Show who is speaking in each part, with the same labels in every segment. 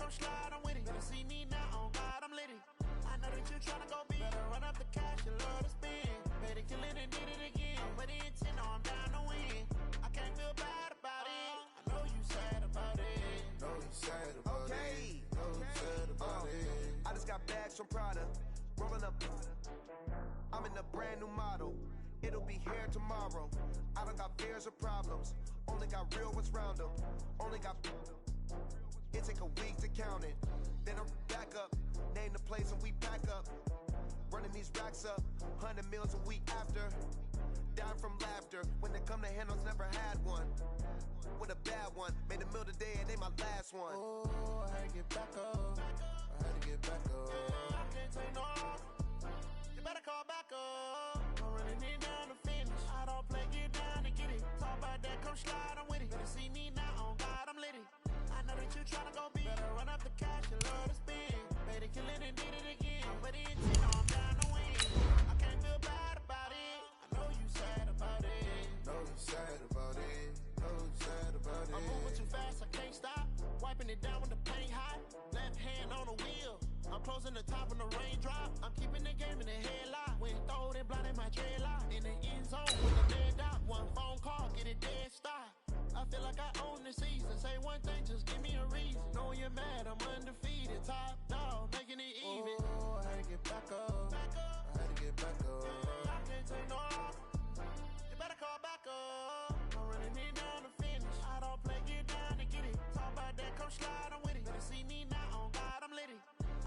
Speaker 1: come slide, I'm with it. Better see me now, on God, I'm litty. I know that you tryna go big. Better run up the cash, you love to spend. Better kill it and did it again. But the intent, no, I'm down to win. I can't feel bad about it. I know you sad about it.
Speaker 2: Know you sad about it. Know you sad about it.
Speaker 3: I just got bags from Prada. Rolling up. I'm in a brand new model. It'll be here tomorrow. I don't got fears or problems. Only got real ones round them. Only got. It take a week to count it. Then I'm back up. Name the place and we pack up. Running these racks up. 100 meals a week after. Dying from laughter. When it come to handles, never had one. With a bad one. Made a meal today and they my last one.
Speaker 1: Oh, I had to get back up. I had to get back up. I can't take no. You better call back up. I'm running it down to finish. I don't play, get down to get it. Talk about that, come slide, I'm with it. Better see me now, on God, I'm litty. I know that you tryna go big. Better run up the cash, you love to spend. Better kill it and did it again. But the intent, no, I'm down to win. I can't feel bad about it. I know you sad about it.
Speaker 2: Know you sad about it. Know you sad about it.
Speaker 1: I'm moving too fast, I can't stop. Wiping it down with the paint hot. Left hand on the wheel. I'm closing the top of the raindrop. I'm keeping the game in the headlock. When throwed and blinded my dreadlock. In the end zone with the dead dot. One phone call, get it dead stop. I feel like I own the season. Say one thing, just give me a reason. Knowing you're mad, I'm undefeated. Top dog, making it even.
Speaker 2: Oh, I had to get back up. I had to get back up.
Speaker 1: I can't take no. You better call back up. I'm running it down to finish. I don't play, get down to get it. Talk about that, come slide, I'm with it. Better see me now, on God, I'm litty.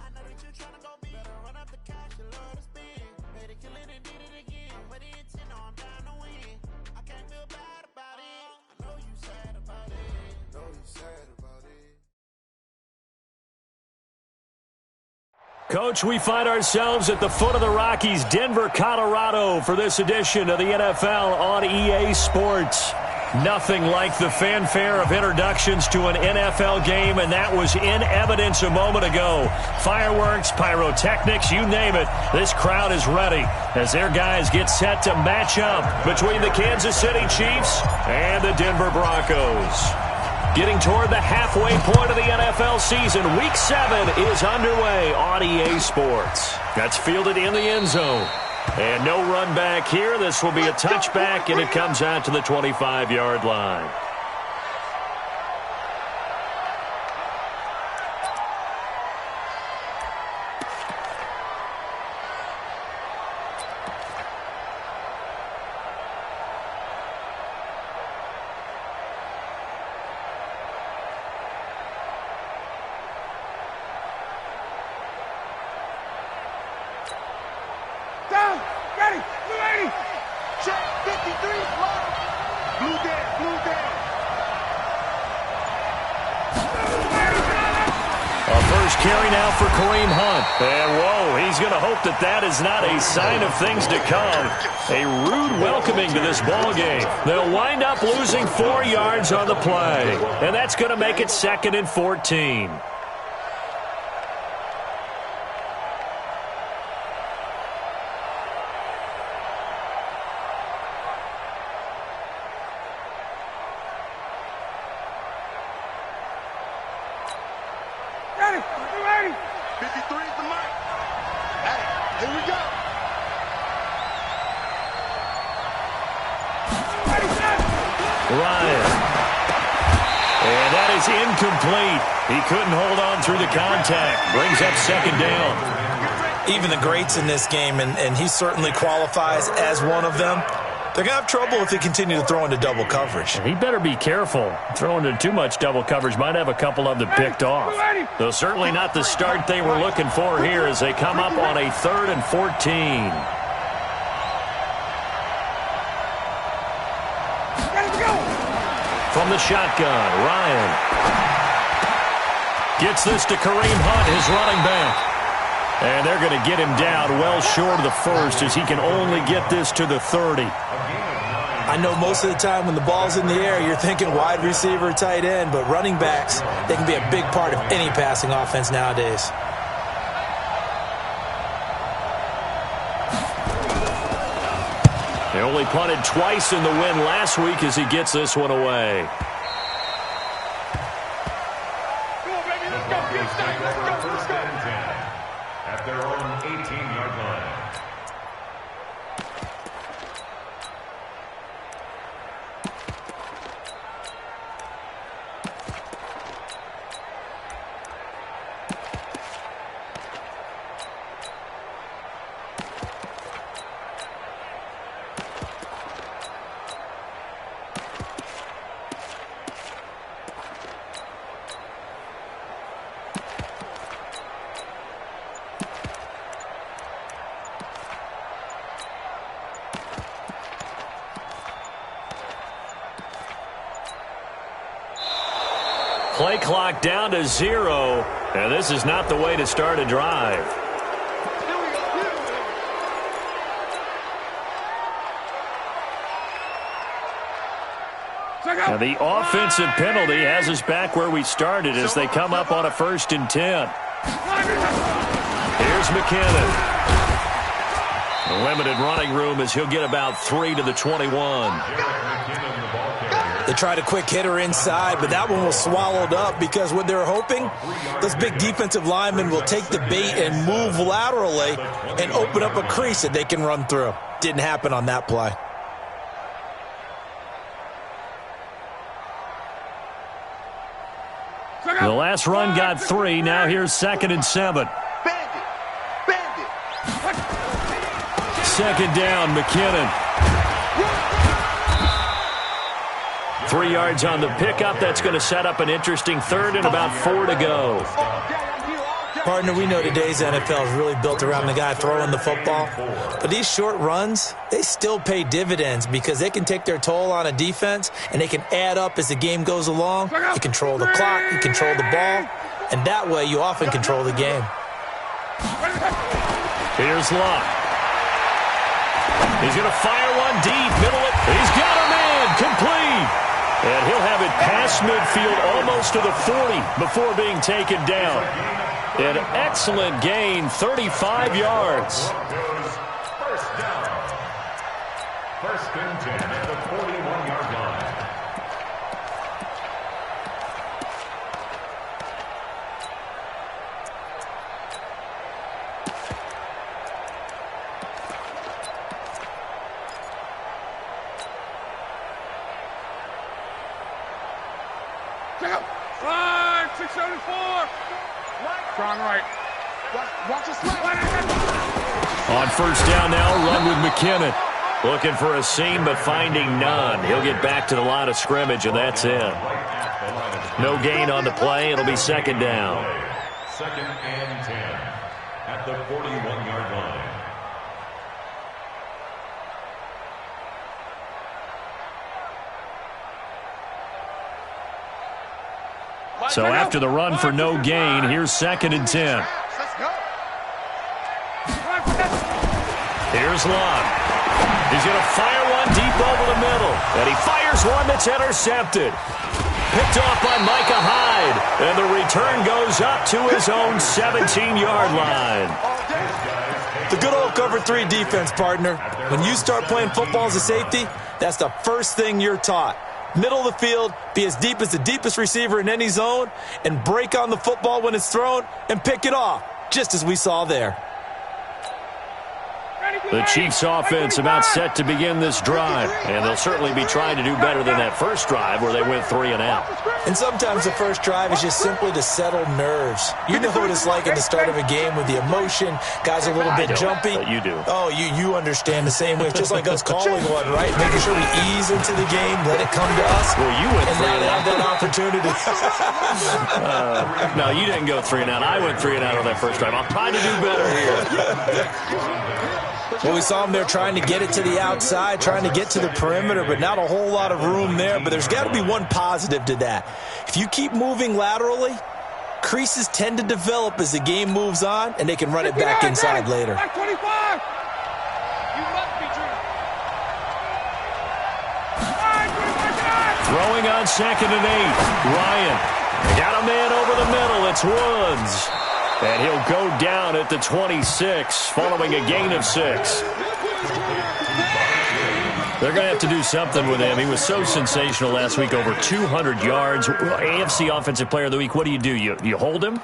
Speaker 1: I know that you tryna go big. Better run up the cash, you love to spend. Better kill it and did it again. But the intent, no, I'm down to win. I can't feel bad about it. I know you sad about it.
Speaker 2: Know you sad about it.
Speaker 4: Coach, we find ourselves at the foot of the Rockies, Denver, Colorado, for this edition of the NFL on EA Sports. Nothing like the fanfare of introductions to an NFL game, and that was in evidence a moment ago. Fireworks, pyrotechnics, you name it. This crowd is ready as their guys get set to match up between the Kansas City Chiefs and the Denver Broncos. Getting toward the halfway point of the NFL season, Week 7 is underway on EA Sports. That's fielded in the end zone. And no run back here. This will be a touchback, and it comes out to the 25-yard line. Carry now for Kareem Hunt. And, whoa, he's going to hope that that is not a sign of things to come. A rude welcoming to this ball game. They'll wind up losing 4 yards on the play. And that's going to make it 2nd and 14. Incomplete. He couldn't hold on through the contact. Brings up 2nd down.
Speaker 5: Even the greats in this game, and he certainly qualifies as one of them, they're going to have trouble if they continue to throw into double coverage.
Speaker 4: He better be careful. Throwing into too much double coverage might have a couple of them picked off. Though certainly not the start they were looking for here as they come up on a 3rd and 14. From the shotgun, Ryan gets this to Kareem Hunt, his running back. And they're going to get him down well short of the first as he can only get this to the 30.
Speaker 5: I know most of the time when the ball's in the air, you're thinking wide receiver, tight end, but running backs, they can be a big part of any passing offense nowadays.
Speaker 4: They only punted twice in the win last week as he gets this one away.
Speaker 6: Come on, baby, let's go.
Speaker 4: Play clock down to 0, and this is not the way to start a drive. Now the offensive penalty has us back where we started as they come up on a 1st and 10. Here's McKinnon. Limited running room as he'll get about 3 to the 21.
Speaker 5: They tried a quick hitter inside, but that one was swallowed up because what they're hoping, those big defensive linemen will take the bait and move laterally and open up a crease that they can run through. Didn't happen on that play.
Speaker 4: The last run got 3. Now here's 2nd and 7. Second down, McKinnon. 3 yards on the pickup. That's going to set up an interesting 3rd and about 4 to go.
Speaker 5: Partner, we know today's NFL is really built around the guy throwing the football. But these short runs, they still pay dividends because they can take their toll on a defense and they can add up as the game goes along. You control the clock, you control the ball, and that way you often control the game.
Speaker 4: Here's Locke. He's going to fire one deep, middle it. He's got a man, complete. And he'll have it past midfield almost to the 40 before being taken down. An excellent gain, 35 yards.
Speaker 6: First down. 1st and 10 at the 41-yard line.
Speaker 7: Check out. 674. Strong right. Watch this right.
Speaker 4: On 1st down now, run with McKinnon. Looking for a seam, but finding none. He'll get back to the line of scrimmage, and that's it. No gain on the play. It'll be 2nd down.
Speaker 6: 2nd and 10 at the 41-yard line.
Speaker 4: So after the run for no gain, here's 2nd and 10. Here's Locke. He's going to fire one deep over the middle. And he fires one that's intercepted. Picked off by Micah Hyde. And the return goes up to his own 17-yard line.
Speaker 5: The good old cover 3 defense, partner. When you start playing football as a safety, that's the first thing you're taught. Middle of the field, be as deep as the deepest receiver in any zone, and break on the football when it's thrown and pick it off, just as we saw there.
Speaker 4: The Chiefs offense about set to begin this drive, and they'll certainly be trying to do better than that first drive where they went 3 and out.
Speaker 5: And sometimes the first drive is just simply to settle nerves. You know what it's like at the start of a game with the emotion, guys are a little bit jumpy.
Speaker 4: But you do.
Speaker 5: Oh, you understand the same way. It's just like us calling one, right? Making sure we ease into the game, let it come to us.
Speaker 4: Well, you went 3 and
Speaker 5: have that opportunity.
Speaker 4: No, you didn't go 3 and out. I went 3 and out on that first drive. I'm trying to do better here.
Speaker 5: Well, we saw him there trying to get it to the outside, trying to get to the perimeter, but not a whole lot of room there. But there's got to be one positive to that. If you keep moving laterally, creases tend to develop as the game moves on, and they can run it back inside later.
Speaker 7: You must be
Speaker 4: Throwing on 2nd and 8. Ryan got a man over the middle. It's Woods. And he'll go down at the 26 following a gain of 6. They're going to have to do something with him. He was so sensational last week, over 200 yards. AFC Offensive Player of the Week, what do? You hold him?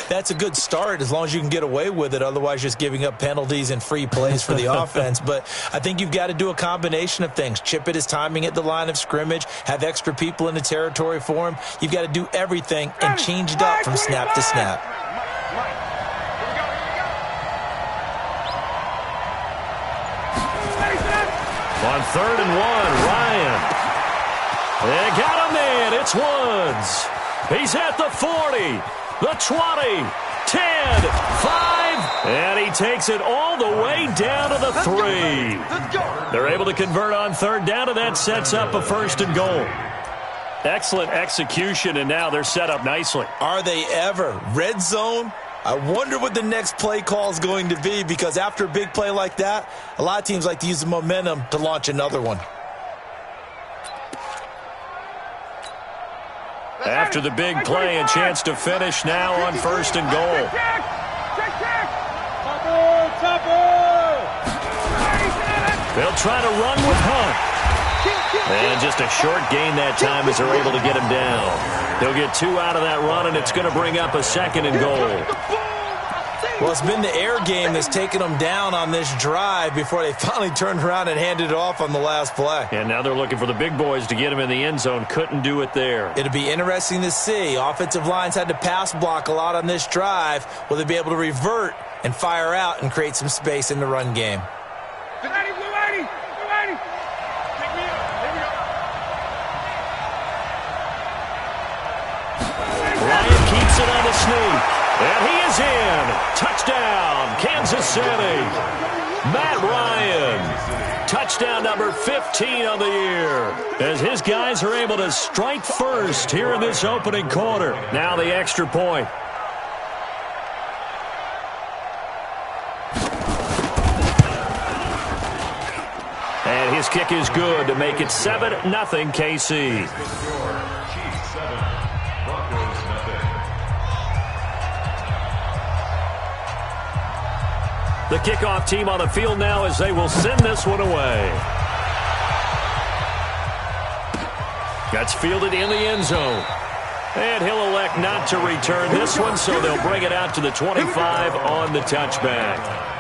Speaker 5: That's a good start as long as you can get away with it. Otherwise, just giving up penalties and free plays for the offense. But I think you've got to do a combination of things. Chip it his timing at the line of scrimmage, have extra people in the territory for him. You've got to do everything and change it up from snap to snap.
Speaker 4: On 3rd and 1, Ryan. They got a man. It's Woods. He's at the 40, the 20, 10, 5, and he takes it all the way down to the 3. They're able to convert on 3rd down, and that sets up a 1st and goal. Excellent execution, and now they're set up nicely.
Speaker 5: Are they ever? Red zone? I wonder what the next play call is going to be, because after a big play like that, a lot of teams like to use the momentum to launch another one.
Speaker 4: After the big play, a chance to finish now on 1st and goal. They'll try to run with Hunt. And just a short gain that time as they're able to get him down. They'll get 2 out of that run, and it's going to bring up a 2nd and goal.
Speaker 5: Well, it's been the air game that's taken them down on this drive before they finally turned around and handed it off on the last play.
Speaker 4: And now they're looking for the big boys to get him in the end zone. Couldn't do it there.
Speaker 5: It'll be interesting to see. Offensive lines had to pass block a lot on this drive. Will they be able to revert and fire out and create some space in the run game?
Speaker 4: Ryan keeps it on the sneak. And he is in. Touchdown, Kansas City. Matt Ryan. Touchdown number 15 on the year. As his guys are able to strike first here in this opening quarter. Now the extra point. And his kick is good to make it 7-0 KC. The kickoff team on the field now as they will send this one away. That's fielded in the end zone. And he'll elect not to return this one, so they'll bring it out to the 25 on the touchback.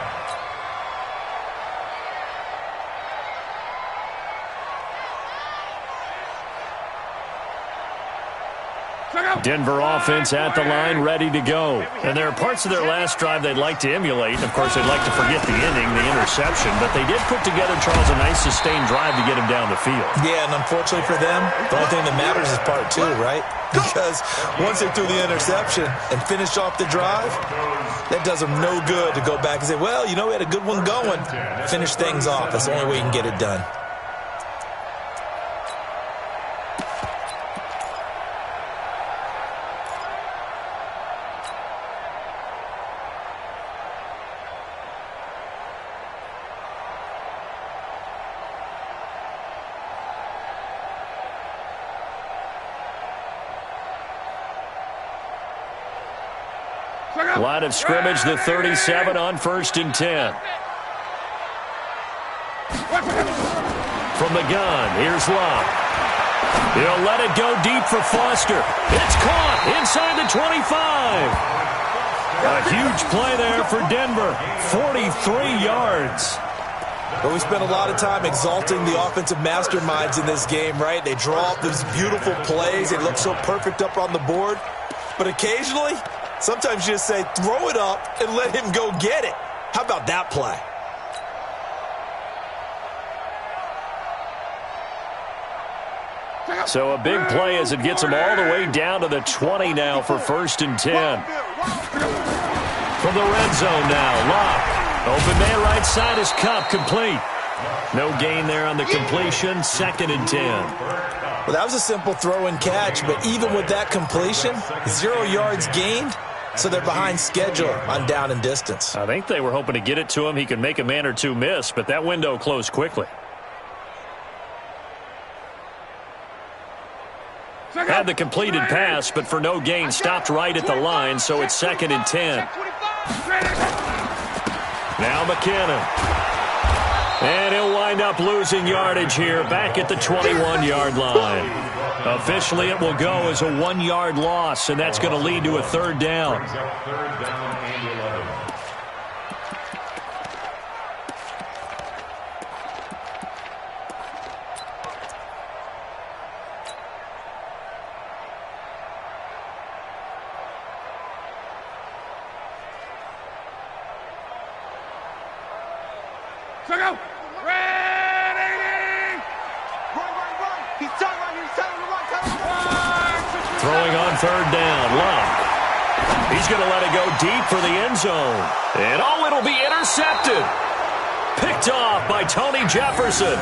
Speaker 4: Denver offense at the line, ready to go. And there are parts of their last drive they'd like to emulate. Of course, they'd like to forget the inning, the interception, but they did put together, Charles, a nice sustained drive to get him down the field.
Speaker 5: Yeah, and unfortunately for them, the only thing that matters is part 2, right? Because once they threw the interception and finished off the drive, that does them no good to go back and say, well, you know, we had a good one going. Finish things off. That's the only way you can get it done.
Speaker 4: Line of scrimmage, the 37 on 1st and 10. From the gun, here's Locke. He'll let it go deep for Foster. It's caught inside the 25. A huge play there for Denver. 43 yards.
Speaker 5: But we spent a lot of time exalting the offensive masterminds in this game, right? They draw up these beautiful plays. They look so perfect up on the board. But occasionally, sometimes you just say, throw it up and let him go get it. How about that play?
Speaker 4: So a big play as it gets him all the way down to the 20 now for 1st and 10. From the red zone now, Locke. Open man right side is Cup, complete. No gain there on the completion, 2nd and 10.
Speaker 5: Well, that was a simple throw and catch, but even with that completion, 0 yards gained, so they're behind schedule on down and distance.
Speaker 4: I think they were hoping to get it to him. He could make a man or two miss, but that window closed quickly. Had the completed pass, but for no gain, stopped right at the line, so it's 2nd and 10. Now McKinnon. And he'll wind up losing yardage here back at the 21-yard line. Officially, it will go as a 1-yard loss, and that's going to lead to a 3rd down. Throwing on 3rd down, Locke. He's going to let it go deep for the end zone. And it'll be intercepted. Picked off by Tony Jefferson.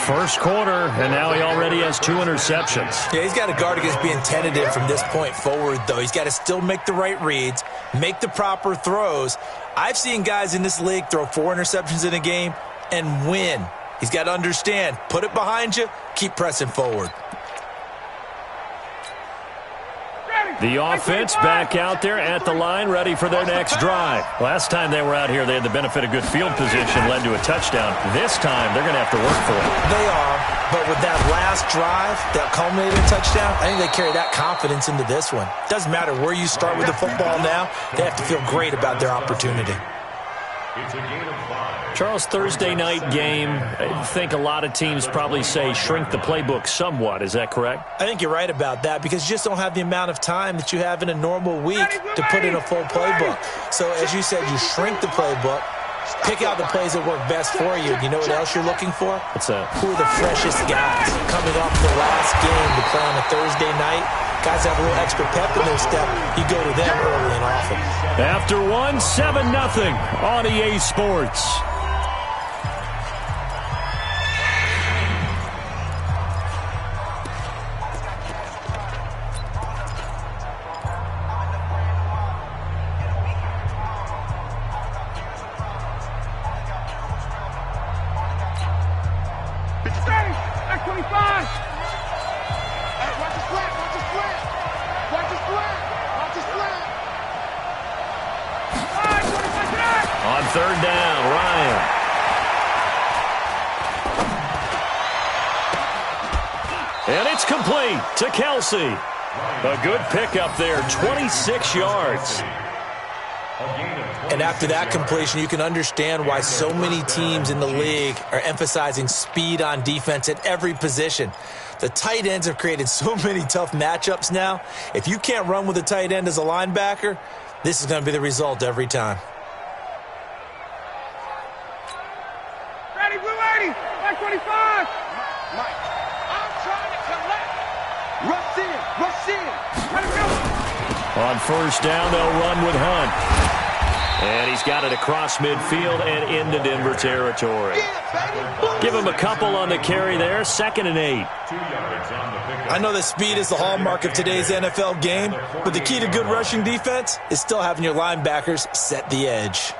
Speaker 4: First quarter, and now he already has 2 interceptions.
Speaker 5: Yeah, he's got to guard against being tentative from this point forward, though. He's got to still make the right reads, make the proper throws. I've seen guys in this league throw 4 interceptions in a game and win. He's got to understand, put it behind you, keep pressing forward.
Speaker 4: The offense back out there at the line, ready for their next drive. Last time they were out here, they had the benefit of good field position, led to a touchdown. This time, they're going to have to work for it.
Speaker 5: They are, but with that last drive that culminated in a touchdown, I think they carry that confidence into this one. Doesn't matter where you start with the football now, they have to feel great about their opportunity.
Speaker 6: It's a gain of 5.
Speaker 4: Charles, Thursday night game, I think a lot of teams probably say shrink the playbook somewhat. Is that correct?
Speaker 5: I think you're right about that because you just don't have the amount of time that you have in a normal week to put in a full playbook. So as you said, you shrink the playbook, pick out the plays that work best for you. You know what else you're looking for?
Speaker 4: What's that?
Speaker 5: Who are the freshest guys coming off the last game to play on a Thursday night? Guys have a little extra pep in their step. You go to them early and often.
Speaker 4: After 7-0 on EA Sports. On 3rd down, Ryan. And it's complete to Kelsey. A good pickup there, 26 yards.
Speaker 5: And after that completion, you can understand why so many teams in the league are emphasizing speed on defense at every position. The tight ends have created so many tough matchups now. If you can't run with a tight end as a linebacker, this is going to be the result every time.
Speaker 7: Ready, blue 80, 25.
Speaker 3: Mike, I'm trying to collect. Rush in.
Speaker 7: Let it go.
Speaker 4: On 1st down, they'll run with Hunt. And he's got it across midfield and into Denver territory. Give him a couple on the carry there. 2nd and 8.
Speaker 6: 2 yards on the pickup.
Speaker 5: I know that speed is the hallmark of today's NFL game, but the key to good rushing defense is still having your linebackers set the edge.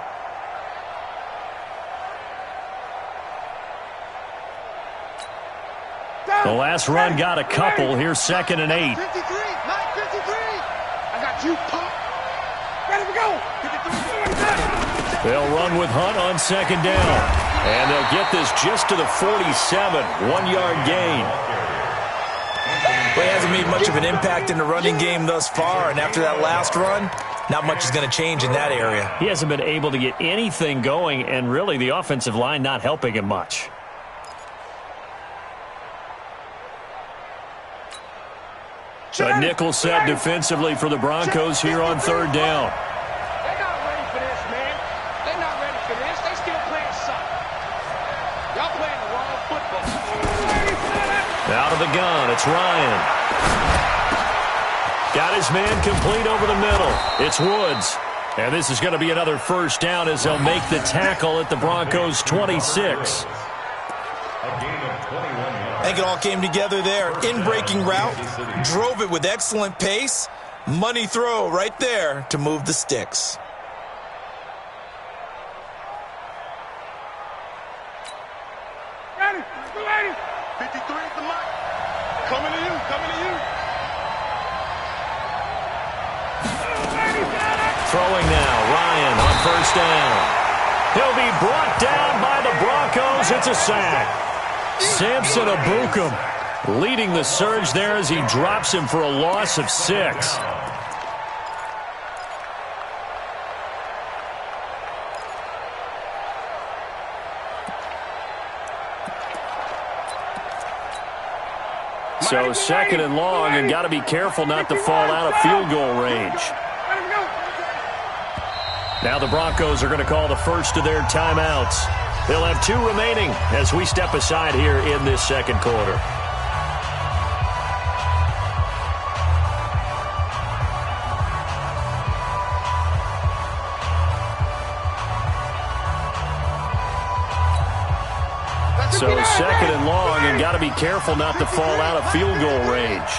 Speaker 4: The last run got a couple. Here's 2nd and 8.
Speaker 3: 53, Mike, 53. I got you, Pop.
Speaker 7: Ready to go.
Speaker 3: 53.
Speaker 4: They'll run with Hunt on 2nd down. And they'll get this just to the 47. 1-yard gain.
Speaker 5: Well, he hasn't made much of an impact in the running game thus far, and after that last run, not much is going to change in that area.
Speaker 4: He hasn't been able to get anything going, and really the offensive line not helping him much. A nickel set defensively for the Broncos here on 3rd down.
Speaker 7: They're not ready for this, man. They're not ready for this. They still playing soccer. Y'all playing the wrong football.
Speaker 4: Out of the gun, it's Ryan. Got his man complete over the middle. It's Woods. And this is going to be another 1st down as they'll make the tackle at the Broncos' 26.
Speaker 6: A gain of 21 yards.
Speaker 5: I think it all came together there. In-breaking route, drove it with excellent pace. Money throw right there to move the sticks.
Speaker 7: Ready, blue 80.
Speaker 3: 53 is the Mike. Coming to you.
Speaker 4: Throwing now, Ryan on 1st down. He'll be brought down by the Broncos. It's a sack. Samson Abukum leading the surge there as he drops him for a loss of 6. So 2nd and long, and got to be careful not to fall out of field goal range. Now the Broncos are going to call the first of their timeouts. They'll have 2 remaining as we step aside here in this 2nd quarter. So second and long, and got to be careful not to fall out of field goal range.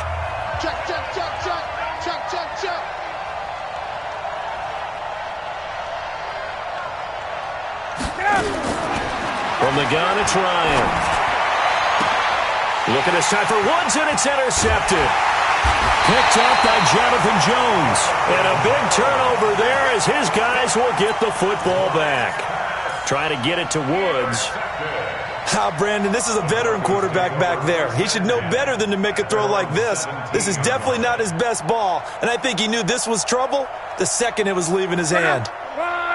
Speaker 7: Check, check, check, check. Check, check, check.
Speaker 4: From the gun, it's Ryan. Looking this time for Woods, and it's intercepted. Picked up by Jonathan Jones. And a big turnover there as his guys will get the football back. Trying to get it to Woods.
Speaker 5: Brandon, this is a veteran quarterback back there. He should know better than to make a throw like this. This is definitely not his best ball, and I think he knew this was trouble the second it was leaving his hand.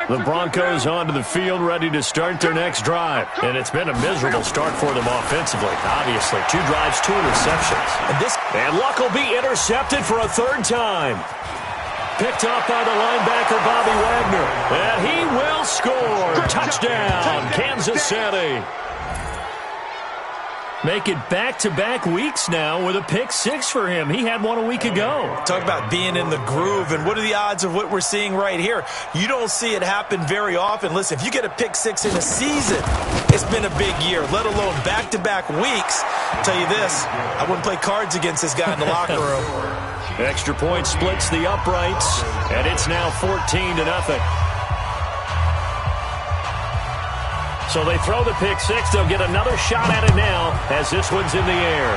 Speaker 4: The Broncos onto the field, ready to start their next drive. And it's been a miserable start for them offensively. Obviously, 2 drives, 2 interceptions. And Luck will be intercepted for a 3rd time. Picked off by the linebacker, Bobby Wagner. And he will score. Touchdown, Kansas City. Make it back-to-back weeks now with a pick 6 for him. He had one a week ago.
Speaker 5: Talk about being in the groove, and what are the odds of what we're seeing right here? You don't see it happen very often. Listen, if you get a pick 6 in a season, it's been a big year, let alone back-to-back weeks. I'll tell you this, I wouldn't play cards against this guy in the locker room.
Speaker 4: Extra point splits the uprights, and it's now 14-0. So they throw the pick 6. They'll get another shot at it now as this one's in the air.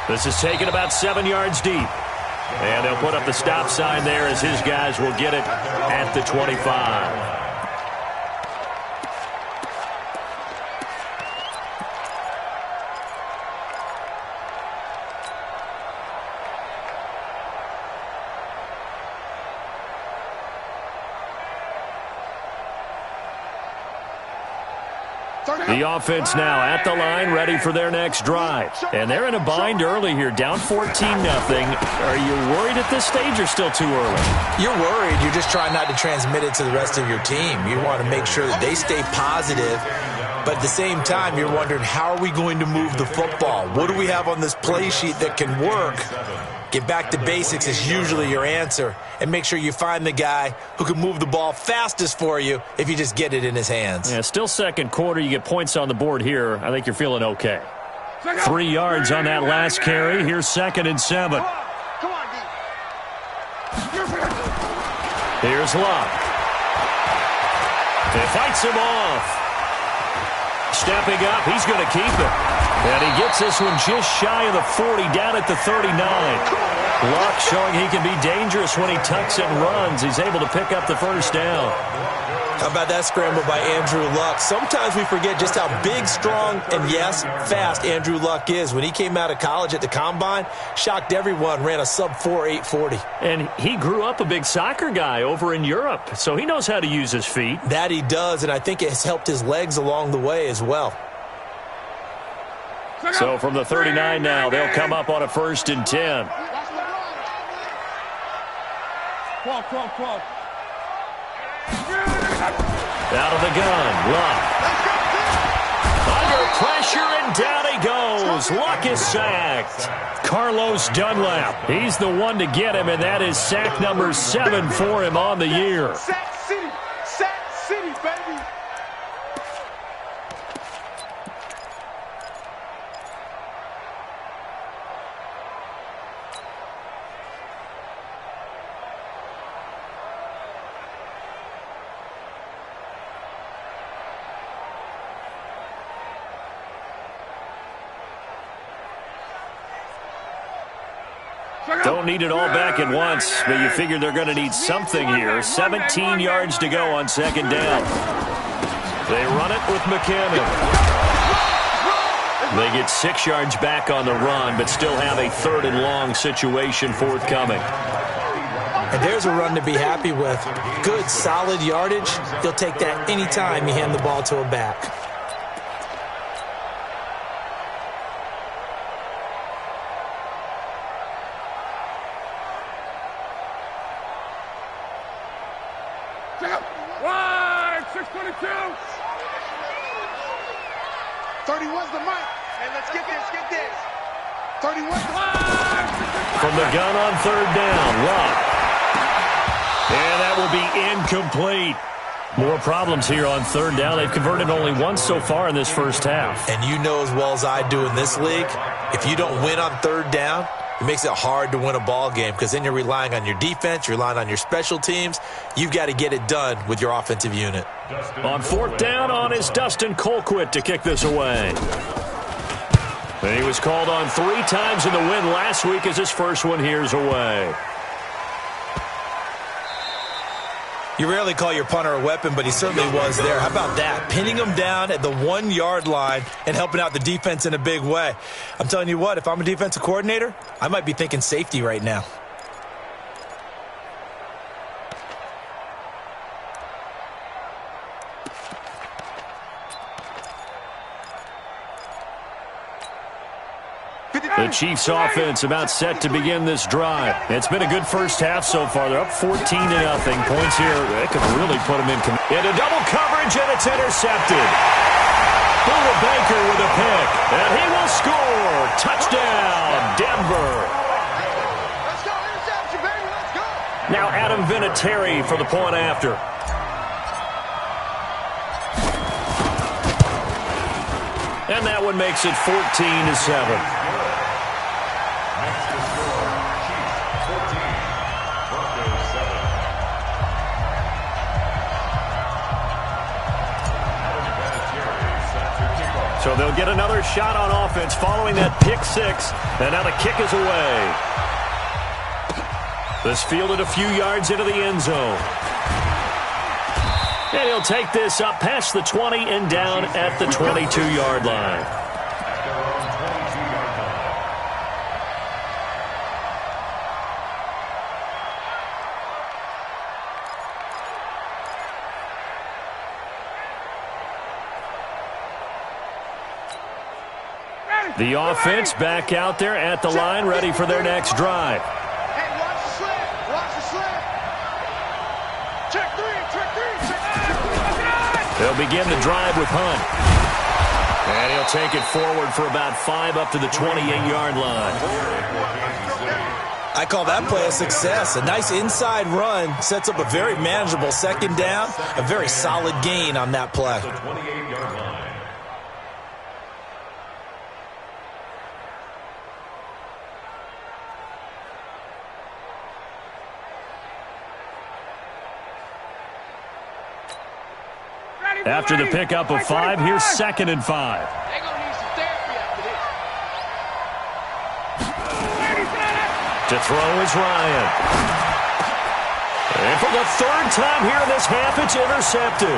Speaker 4: This is taken about 7 yards deep. And they'll put up the stop sign there as his guys will get it at the 25. The offense now at the line, ready for their next drive. And they're in a bind early here, down 14-0. Are you worried at this stage or still too early?
Speaker 5: You're worried. You're just trying not to transmit it to the rest of your team. You want to make sure that they stay positive. But at the same time, you're wondering, how are we going to move the football? What do we have on this play sheet that can work? Get back to basics is usually your answer. And make sure you find the guy who can move the ball fastest for you if you just get it in his hands.
Speaker 4: Yeah, still second quarter. You get points on the board here. I think you're feeling okay. 3 yards on that last carry. Here's 2nd and 7.
Speaker 7: Come on, D.
Speaker 4: Here's Luck. He fights him off. Stepping up, he's going to keep it. And he gets this one just shy of the 40, down at the 39. Luck showing he can be dangerous when he tucks and runs. He's able to pick up the first down.
Speaker 5: How about that scramble by Andrew Luck? Sometimes we forget just how big, strong, and, yes, fast Andrew Luck is. When he came out of college at the Combine, shocked everyone, ran a sub-4 840.
Speaker 4: And he grew up a big soccer guy over in Europe, so he knows how to use his feet.
Speaker 5: That he does, and I think it has helped his legs along the way as well.
Speaker 4: So from the 39 now, they'll come up on a 1st and 10.
Speaker 7: 12.
Speaker 4: Out of the gun, Luck. Under pressure, and down he goes. Luck is sacked. Carlos Dunlap, he's the one to get him, and that is sack number 7 for him on the year.
Speaker 7: Sack City, baby.
Speaker 4: Don't need it all back at once, but you figure they're going to need something here. 17 yards to go on 2nd down. They run it with McCammon. They get 6 yards back on the run, but still have a 3rd and long situation forthcoming.
Speaker 5: And there's a run to be happy with. Good, solid yardage. You'll take that anytime you hand the ball to a back.
Speaker 7: Wide, 622. 31's the mic. Hey, let's get this. 31's the mic.
Speaker 4: From the gun on 3rd down, Luck. And that will be incomplete. More problems here on third down. They've converted only once so far in this first half.
Speaker 5: And you know as well as I do in this league, if you don't win on third down, it makes it hard to win a ball game because then you're relying on your defense, you're relying on your special teams. You've got to get it done with your offensive unit.
Speaker 4: On fourth down is Dustin Colquitt to kick this away. And he was called on 3 times in the win last week as his first one here's away.
Speaker 5: You rarely call your punter a weapon, but he certainly was there. How about that? Pinning him down at the 1-yard line and helping out the defense in a big way. I'm telling you what, if I'm a defensive coordinator, I might be thinking safety right now.
Speaker 4: The Chiefs offense about set to begin this drive. It's been a good first half so far. They're up 14-0. Points here, they could really put them into double coverage, and it's intercepted. Buda Baker with a pick, and he will score. Touchdown, Denver.
Speaker 7: Let's go, interception, baby, let's go.
Speaker 4: Now Adam Vinatieri for the point after. And that one makes it 14-7. So they'll get another shot on offense following that pick 6. And now the kick is away. This fielded a few yards into the end zone. And he'll take this up past the 20 and down at the 22-yard line. The offense back out there at the line, ready for their next drive.
Speaker 7: Hey, watch the slip. Watch the slip. Check 3, check 3.
Speaker 4: They'll begin the drive with Hunt. And he'll take it forward for about 5 up to the 28-yard line.
Speaker 5: I call that play a success. A nice inside run sets up a very manageable second down. A very solid gain on that play.
Speaker 4: After the pickup of 5, here's 2nd and 5.
Speaker 7: They're going to need some therapy after this.
Speaker 4: To throw is Ryan. And for the 3rd time here in this half, it's intercepted.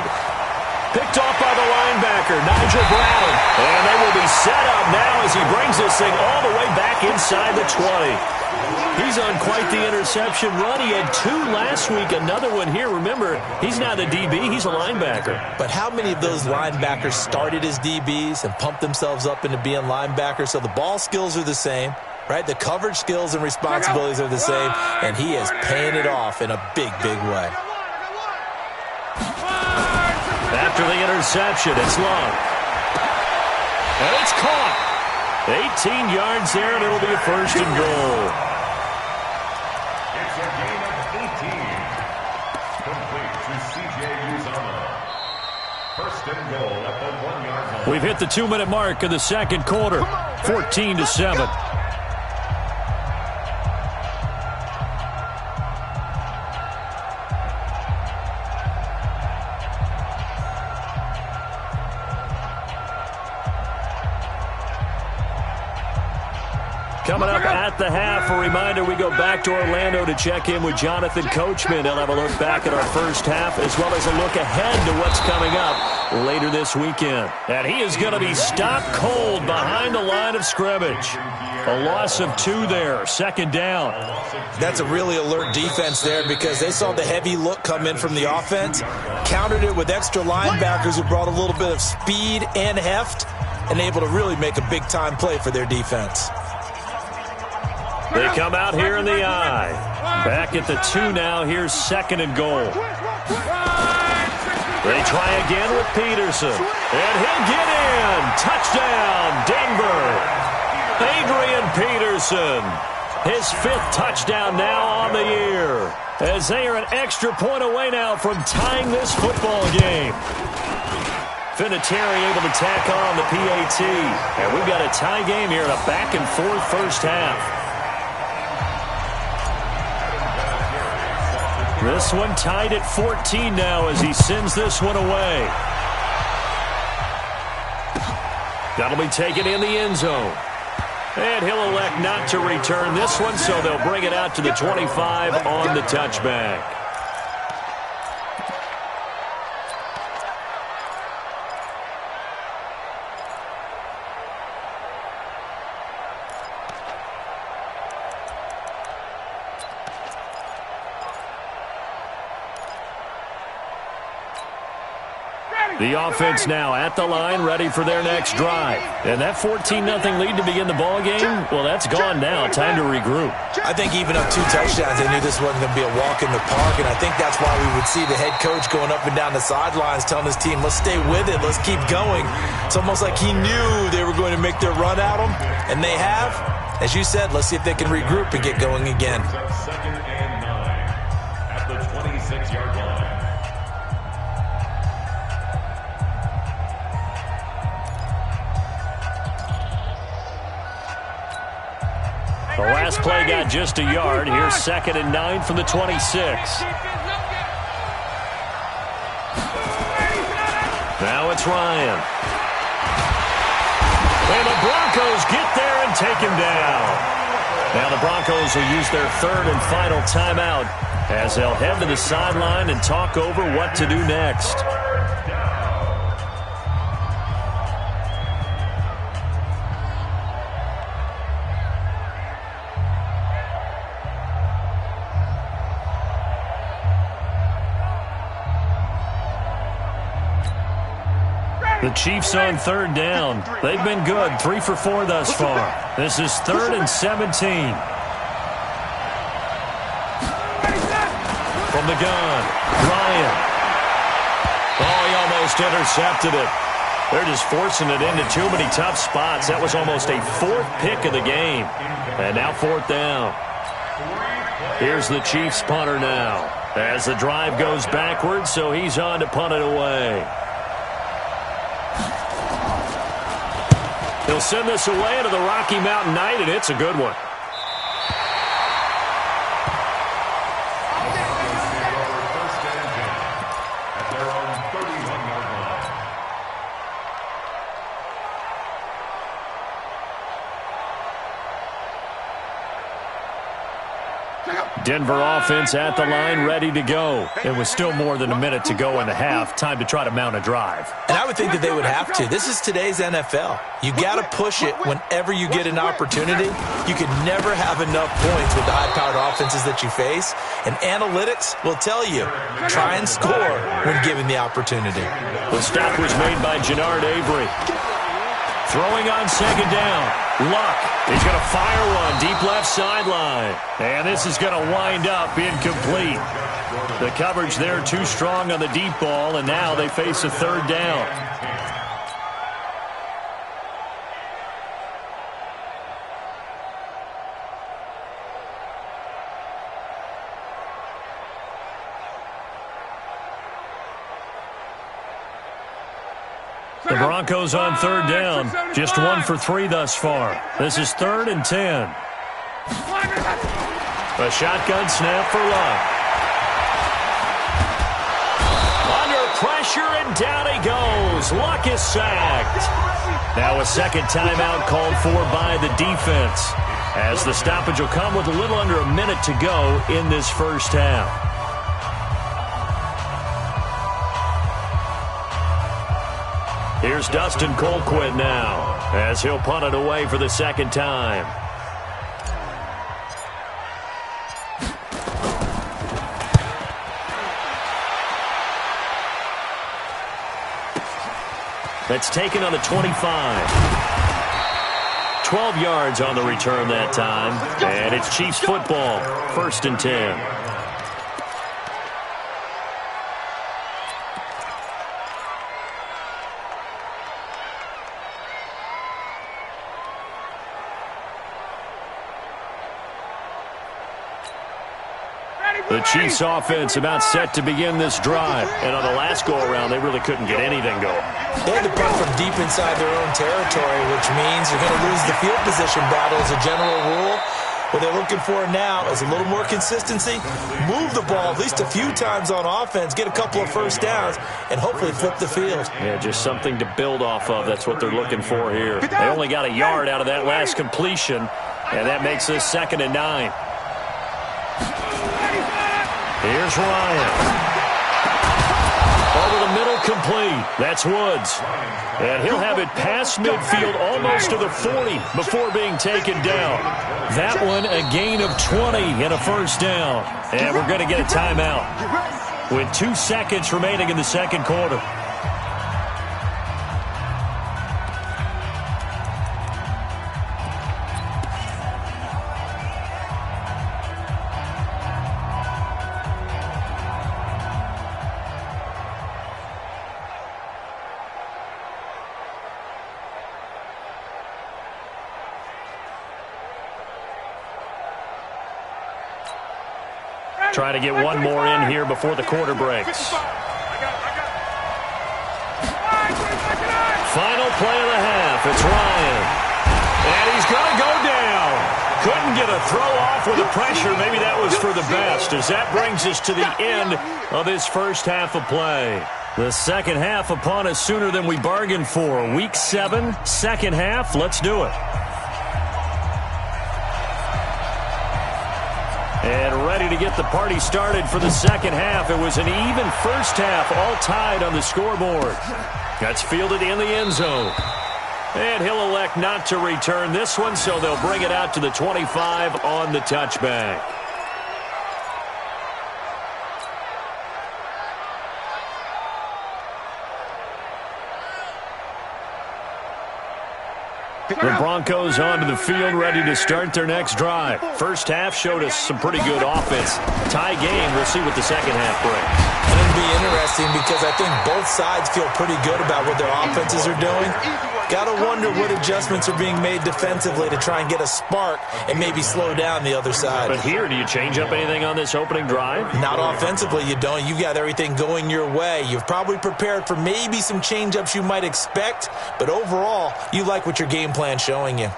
Speaker 4: Picked off by the linebacker, Nigel Brown. And they will be set up now as he brings this thing all the way back inside the 20. He's on quite the interception run. He had 2 last week, another one here. Remember, he's not a DB, he's a linebacker.
Speaker 5: But how many of those linebackers started as DBs and pumped themselves up into being linebackers? So the ball skills are the same, right? The coverage skills and responsibilities are the same, and he is paying it off in a big, big way.
Speaker 4: After the interception, it's long. And it's caught. 18 yards there, and it'll be a 1st and goal.
Speaker 6: It's a gain of 18. Complete to C.J. Uzomah. 1st and goal at the 1-yard line.
Speaker 4: We've hit the 2-minute mark of the second quarter. 14-7. Coming up at the half, a reminder, we go back to Orlando to check in with Jonathan Coachman. He'll have a look back at our first half as well as a look ahead to what's coming up later this weekend. And he is going to be stopped cold behind the line of scrimmage. A loss of 2 there, 2nd down.
Speaker 5: That's a really alert defense there because they saw the heavy look come in from the offense, countered it with extra linebackers who brought a little bit of speed and heft, and able to really make a big-time play for their defense.
Speaker 4: They come out here in the eye. Back at the 2 now. Here's 2nd and goal. They try again with Peterson. And he'll get in. Touchdown, Denver. Adrian Peterson. His 5th touchdown now on the year, as they are an extra point away now from tying this football game. Vinatieri able to tack on the PAT. And we've got a tie game here in a back-and-forth first half. This one tied at 14 now as he sends this one away. That'll be taken in the end zone. And he'll elect not to return this one, so they'll bring it out to the 25 on the touchback. The offense now at the line, ready for their next drive. And that 14-0 lead to begin the ball game, well, that's gone now. Time to regroup.
Speaker 5: I think even up 2 touchdowns, they knew this wasn't going to be a walk in the park, and I think that's why we would see the head coach going up and down the sidelines telling his team, let's stay with it, let's keep going. It's almost like he knew they were going to make their run at him, and they have. As you said, let's see if they can regroup and get going again.
Speaker 6: 2nd and 9 at the 26-yard line.
Speaker 4: The last play got just a yard. Here's 2nd and 9 from the 26. Now it's Ryan. And the Broncos get there and take him down. Now the Broncos will use their 3rd and final timeout as they'll head to the sideline and talk over what to do next. The Chiefs on 3rd down. They've been good, 3 for 4 thus far. This is 3rd and 17. From the gun, Ryan. Oh, he almost intercepted it. They're just forcing it into too many tough spots. That was almost a 4th pick of the game. And now 4th down. Here's the Chiefs punter now as the drive goes backwards, so he's on to punt it away. He'll send this away into the Rocky Mountain Night, and it's a good one. Denver offense at the line, ready to go. And with still more than a minute to go in the half, time to try to mount a drive.
Speaker 5: And I would think that they would have to. This is today's NFL. You got to push it whenever you get an opportunity. You can never have enough points with the high-powered offenses that you face. And analytics will tell you, try and score when given the opportunity.
Speaker 4: The stop was made by Jannard Avery. Throwing on 2nd down. Luck. He's going to fire one deep left sideline. And this is going to wind up incomplete. The coverage there too strong on the deep ball, and now they face a 3rd down. The Broncos on 3rd down. Just 1 for 3 thus far. This is 3rd and 10. A shotgun snap for Luck. Under pressure, and down he goes. Luck is sacked. Now a 2nd timeout called for by the defense, as the stoppage will come with a little under a minute to go in this first half. Here's Dustin Colquitt now, as he'll punt it away for the 2nd time. That's taken on the 25. 12 yards on the return that time, and it's Chiefs football, 1st and 10. The Chiefs offense about set to begin this drive. And on the last go-around, they really couldn't get anything going.
Speaker 5: They had to punt from deep inside their own territory, which means you're going to lose the field position battle as a general rule. What they're looking for now is a little more consistency, move the ball at least a few times on offense, get a couple of first downs, and hopefully flip the field.
Speaker 4: Yeah, just something to build off of. That's what they're looking for here. They only got a yard out of that last completion, and that makes this 2nd and 9. Here's Ryan. Over the middle, complete. That's Woods. And he'll have it past midfield almost to the 40 before being taken down. That one a gain of 20 and a first down. And we're going to get a timeout with 2 seconds remaining in the second quarter. Trying to get one more in here before the quarter breaks. Final play of the half. It's Ryan. And he's going to go down. Couldn't get a throw off with the pressure. Maybe that was for the best, as that brings us to the end of this first half of play. The second half upon us sooner than we bargained for. Week 7, second half. Let's do it. And ready to get the party started for the second half. It was an even first half, all tied on the scoreboard. That's fielded in the end zone. And he'll elect not to return this one, so they'll bring it out to the 25 on the touchback. The Broncos onto the field, ready to start their next drive. First half showed us some pretty good offense. Tie game. We'll see what the second half brings.
Speaker 5: It'll be interesting because I think both sides feel pretty good about what their offenses are doing. Got to wonder what adjustments are being made defensively to try and get a spark and maybe slow down the other side.
Speaker 4: But here, do you change up anything on this opening drive?
Speaker 5: Not offensively, you don't. You've got everything going your way. You've probably prepared for maybe some change-ups you might expect, but overall, you like what your game plan's showing you.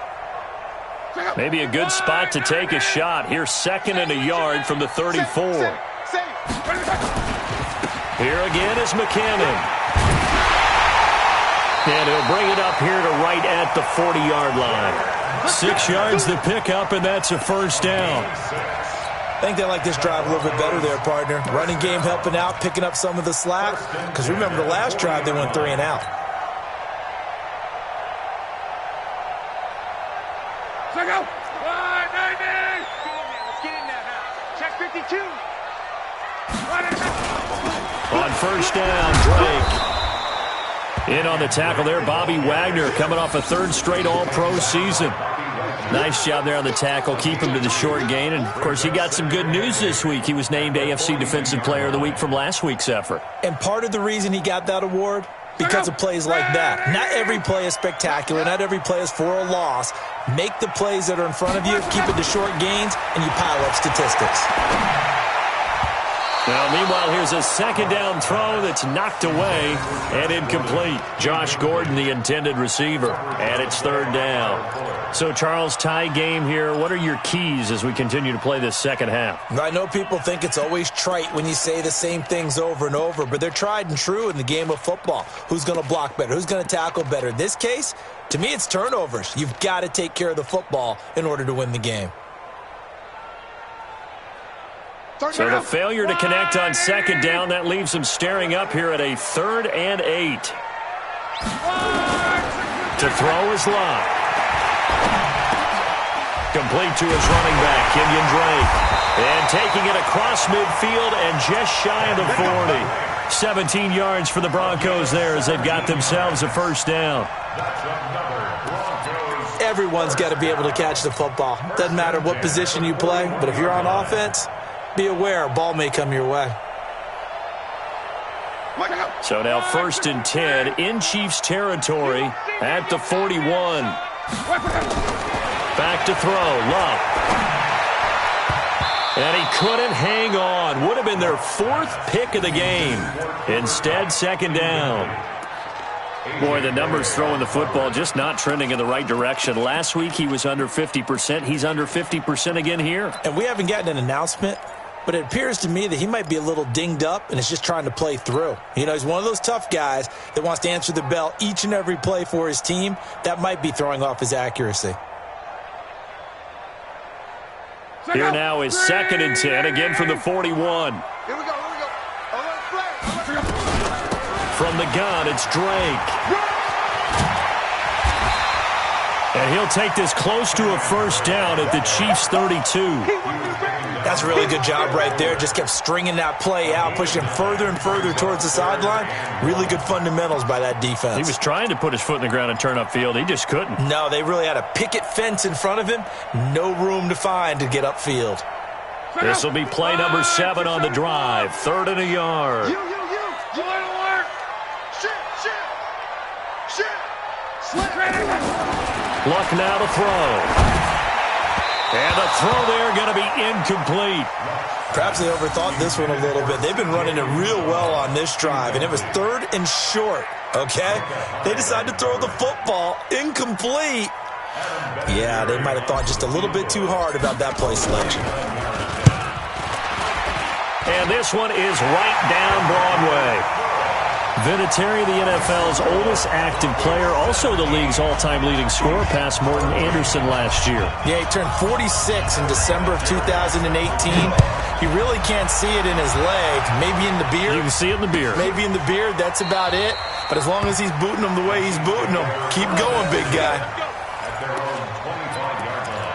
Speaker 4: Maybe a good spot to take a shot. Here's 2nd and a yard from the 34. Here again is McKinnon. And he'll bring it up here to right at the 40-yard line. 6 yards to pick up, and that's a first down.
Speaker 5: I think they like this drive a little bit better there, partner. Running game helping out, picking up some of the slack. Because remember, the last drive, they went 3 and out.
Speaker 7: Let's go. Let's get in there now. Check 52.
Speaker 4: On first down, Drake. In on the tackle there, Bobby Wagner coming off a 3rd straight All-Pro season. Nice job there on the tackle. Keep him to the short gain. And, of course, he got some good news this week. He was named AFC Defensive Player of the Week from last week's effort.
Speaker 5: And part of the reason he got that award, because of plays like that. Not every play is spectacular. Not every play is for a loss. Make the plays that are in front of you, keep it to short gains, and you pile up statistics.
Speaker 4: Now, meanwhile, here's a 2nd down throw that's knocked away and incomplete. Josh Gordon, the intended receiver, and it's 3rd down. So, Charles, tie game here. What are your keys as we continue to play this second half?
Speaker 5: I know people think it's always trite when you say the same things over and over, but they're tried and true in the game of football. Who's going to block better? Who's going to tackle better? In this case, to me, it's turnovers. You've got to take care of the football in order to win the game.
Speaker 4: So the failure to connect on 2nd down, that leaves them staring up here at a 3rd and 8. To throw is Love. Complete to his running back, Kenyon Drake. And taking it across midfield and just shy of the 40. 17 yards for the Broncos there as they've got themselves a first down.
Speaker 5: Everyone's got to be able to catch the football. Doesn't matter what position you play, but if you're on offense, be aware, a ball may come your way.
Speaker 4: So now 1st and 10 in Chiefs territory at the 41. Back to throw, Love. And he couldn't hang on. Would have been their 4th pick of the game. Instead, second down. Boy, the numbers throwing the football just not trending in the right direction. Last week he was under 50%. He's under 50% again here.
Speaker 5: And we haven't gotten an announcement, but it appears to me that he might be a little dinged up and is just trying to play through. You know, he's one of those tough guys that wants to answer the bell each and every play for his team. That might be throwing off his accuracy.
Speaker 4: Here now is 2nd and 10, again from the 41.
Speaker 3: Here we go.
Speaker 4: From the gun, it's Drake. And he'll take this close to a first down at the Chiefs' 32.
Speaker 5: That's a really good job right there. Just kept stringing that play out, pushing him further and further towards the sideline. Really good fundamentals by that defense.
Speaker 4: He was trying to put his foot in the ground and turn upfield. He just couldn't.
Speaker 5: No, they really had a picket fence in front of him. No room to find to get upfield.
Speaker 4: This will be play number 7 on the drive. 3rd and a yard. Luck now to throw. And the throw there going to be incomplete.
Speaker 5: Perhaps they overthought this one a little bit. They've been running it real well on this drive, and it was 3rd and short, okay? They decided to throw the football incomplete. Yeah, they might have thought just a little bit too hard about that play selection.
Speaker 4: And this one is right down Broadway. Vinatieri, the NFL's oldest active player, also the league's all-time leading scorer, past Morton Anderson last year.
Speaker 5: Yeah, he turned 46 in December of 2018. You really can't see it in his leg. Maybe in the beard.
Speaker 4: You can see it in the beard.
Speaker 5: Maybe in the beard, that's about it. But as long as he's booting them the way he's booting them, keep going, big guy.
Speaker 6: At their own 25-yard line.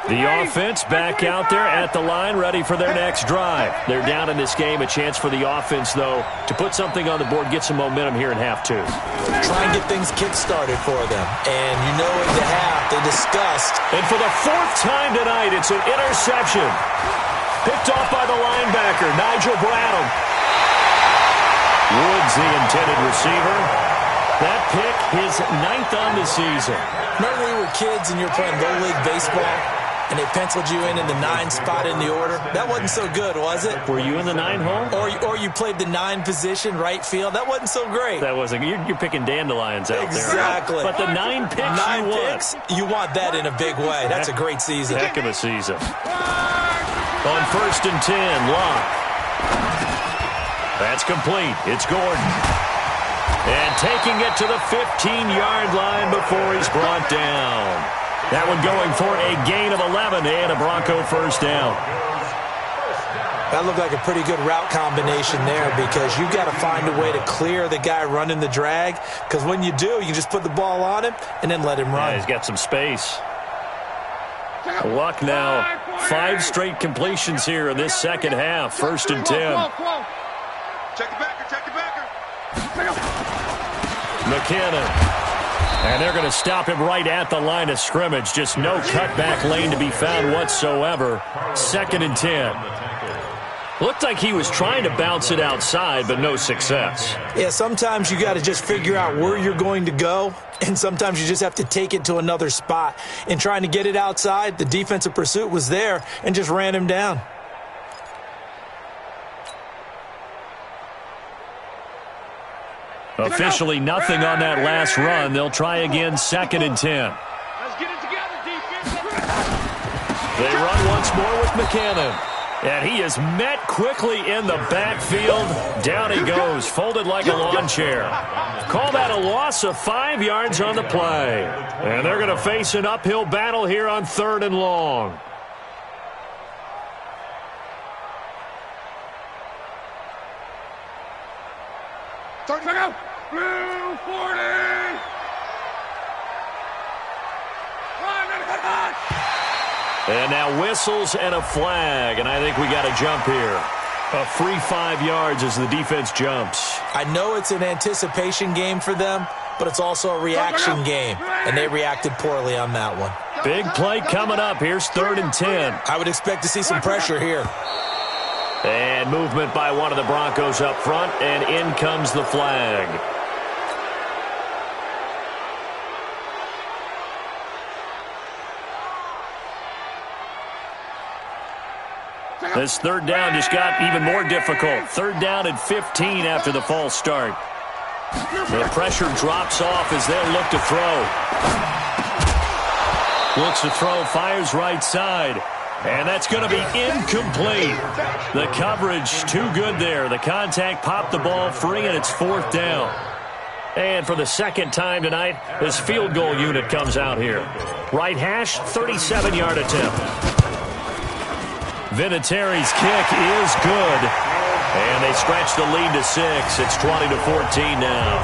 Speaker 4: The offense back out there at the line, ready for their next drive. They're down in this game. A chance for the offense, though, to put something on the board, get some momentum here in half 2.
Speaker 5: Try and get things kick-started for them. And you know at the half, they discussed.
Speaker 4: And for the 4th time tonight, it's an interception. Picked off by the linebacker, Nigel Bradham. Woods, the intended receiver. That pick, his 9th on the season.
Speaker 5: Remember when we were kids and you were playing Little League baseball? And they penciled you in the 9 spot in the order? That wasn't so good, was it?
Speaker 4: Were you in the 9 hole?
Speaker 5: Or you played the 9 position, right field? That wasn't so great.
Speaker 4: That wasn't. You're picking dandelions out there.
Speaker 5: Exactly.
Speaker 4: But the 9 picks
Speaker 5: you want that in a big way. That's a great season.
Speaker 4: Heck of a season. On 1st and 10, Locke. That's complete. It's Gordon. And taking it to the 15-yard line before he's brought down. That one going for a gain of 11 and a Bronco first down.
Speaker 5: That looked like a pretty good route combination there because you've got to find a way to clear the guy running the drag, because when you do, you just put the ball on him and then let him run.
Speaker 4: Yeah, he's got some space. Luck now. 5 straight completions here in this second half. 1st and 10.
Speaker 3: Check the backer.
Speaker 4: McKinnon. And they're going to stop him right at the line of scrimmage. Just no cutback lane to be found whatsoever. 2nd and 10. Looked like he was trying to bounce it outside, but no success.
Speaker 5: Yeah, sometimes you got to just figure out where you're going to go, and sometimes you just have to take it to another spot. In trying to get it outside, the defensive pursuit was there and just ran him down.
Speaker 4: Officially nothing on that last run. They'll try again, 2nd and 10.
Speaker 7: Let's get it together, defense.
Speaker 4: They run once more with McKinnon. And he is met quickly in the backfield. Down he goes, folded like a lawn chair. Call that a loss of 5 yards on the play. And they're going to face an uphill battle here on 3rd and long.
Speaker 7: Check out. Blue 40.
Speaker 4: And now whistles and a flag, and I think we got a jump here. A free 5 yards as the defense jumps.
Speaker 5: I know it's an anticipation game for them, but it's also a reaction game, and they reacted poorly on that one.
Speaker 4: Big play coming up. Here's 3rd and 10.
Speaker 5: I would expect to see some pressure here.
Speaker 4: And movement by one of the Broncos up front, and in comes the flag. This third down just got even more difficult. Third down and 15 after the false start. The pressure drops off as they'll look to throw. Looks to throw, fires right side. And that's going to be incomplete. The coverage too good there. The contact popped the ball free, and it's fourth down. And for the second time tonight, this field goal unit comes out here. Right hash, 37-yard attempt. Vinatieri's kick is good. And they stretch the lead to 6. It's 20-14 now.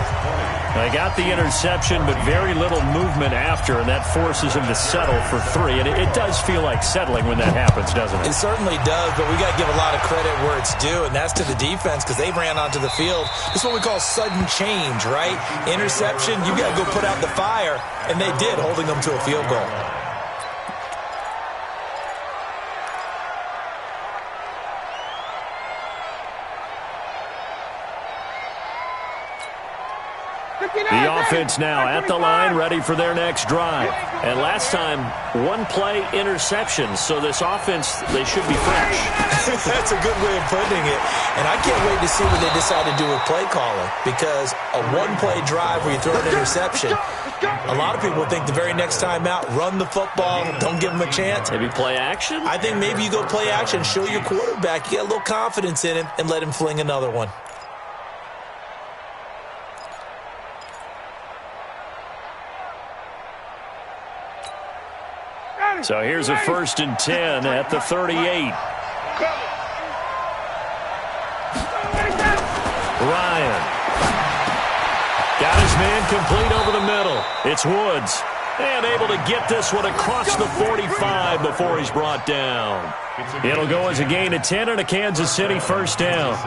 Speaker 4: They got the interception, but very little movement after, and that forces them to settle for 3. And it does feel like settling when that happens, doesn't it?
Speaker 5: It certainly does, but we got to give a lot of credit where it's due, and that's to the defense because they ran onto the field. This is what we call sudden change, right? Interception, you got to go put out the fire, and they did, holding them to a field goal.
Speaker 4: The offense now at the line, ready for their next drive. And last time, one-play interception. So this offense, they should be fresh.
Speaker 5: That's a good way of putting it. And I can't wait to see what they decide to do with play calling. Because a one-play drive where you throw an interception, a lot of people think the very next time out, run the football, don't give them a chance.
Speaker 4: Maybe play action?
Speaker 5: I think maybe you go play action, show your quarterback, you get a little confidence in him, and let him fling another one.
Speaker 4: So here's a 1st and 10 at the 38. Ryan. Got his man complete over the middle. It's Woods. And able to get this one across the 45 before he's brought down. It'll go as a gain of 10 and a Kansas City first down.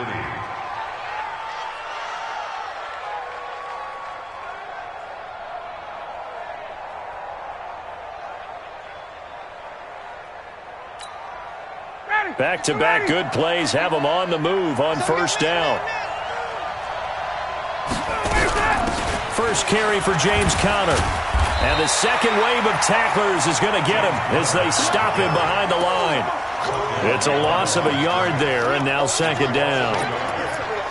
Speaker 4: Back-to-back good plays have them on the move on first down. First carry for James Conner. And the second wave of tacklers is going to get him as they stop him behind the line. It's a loss of a yard there, and now second down.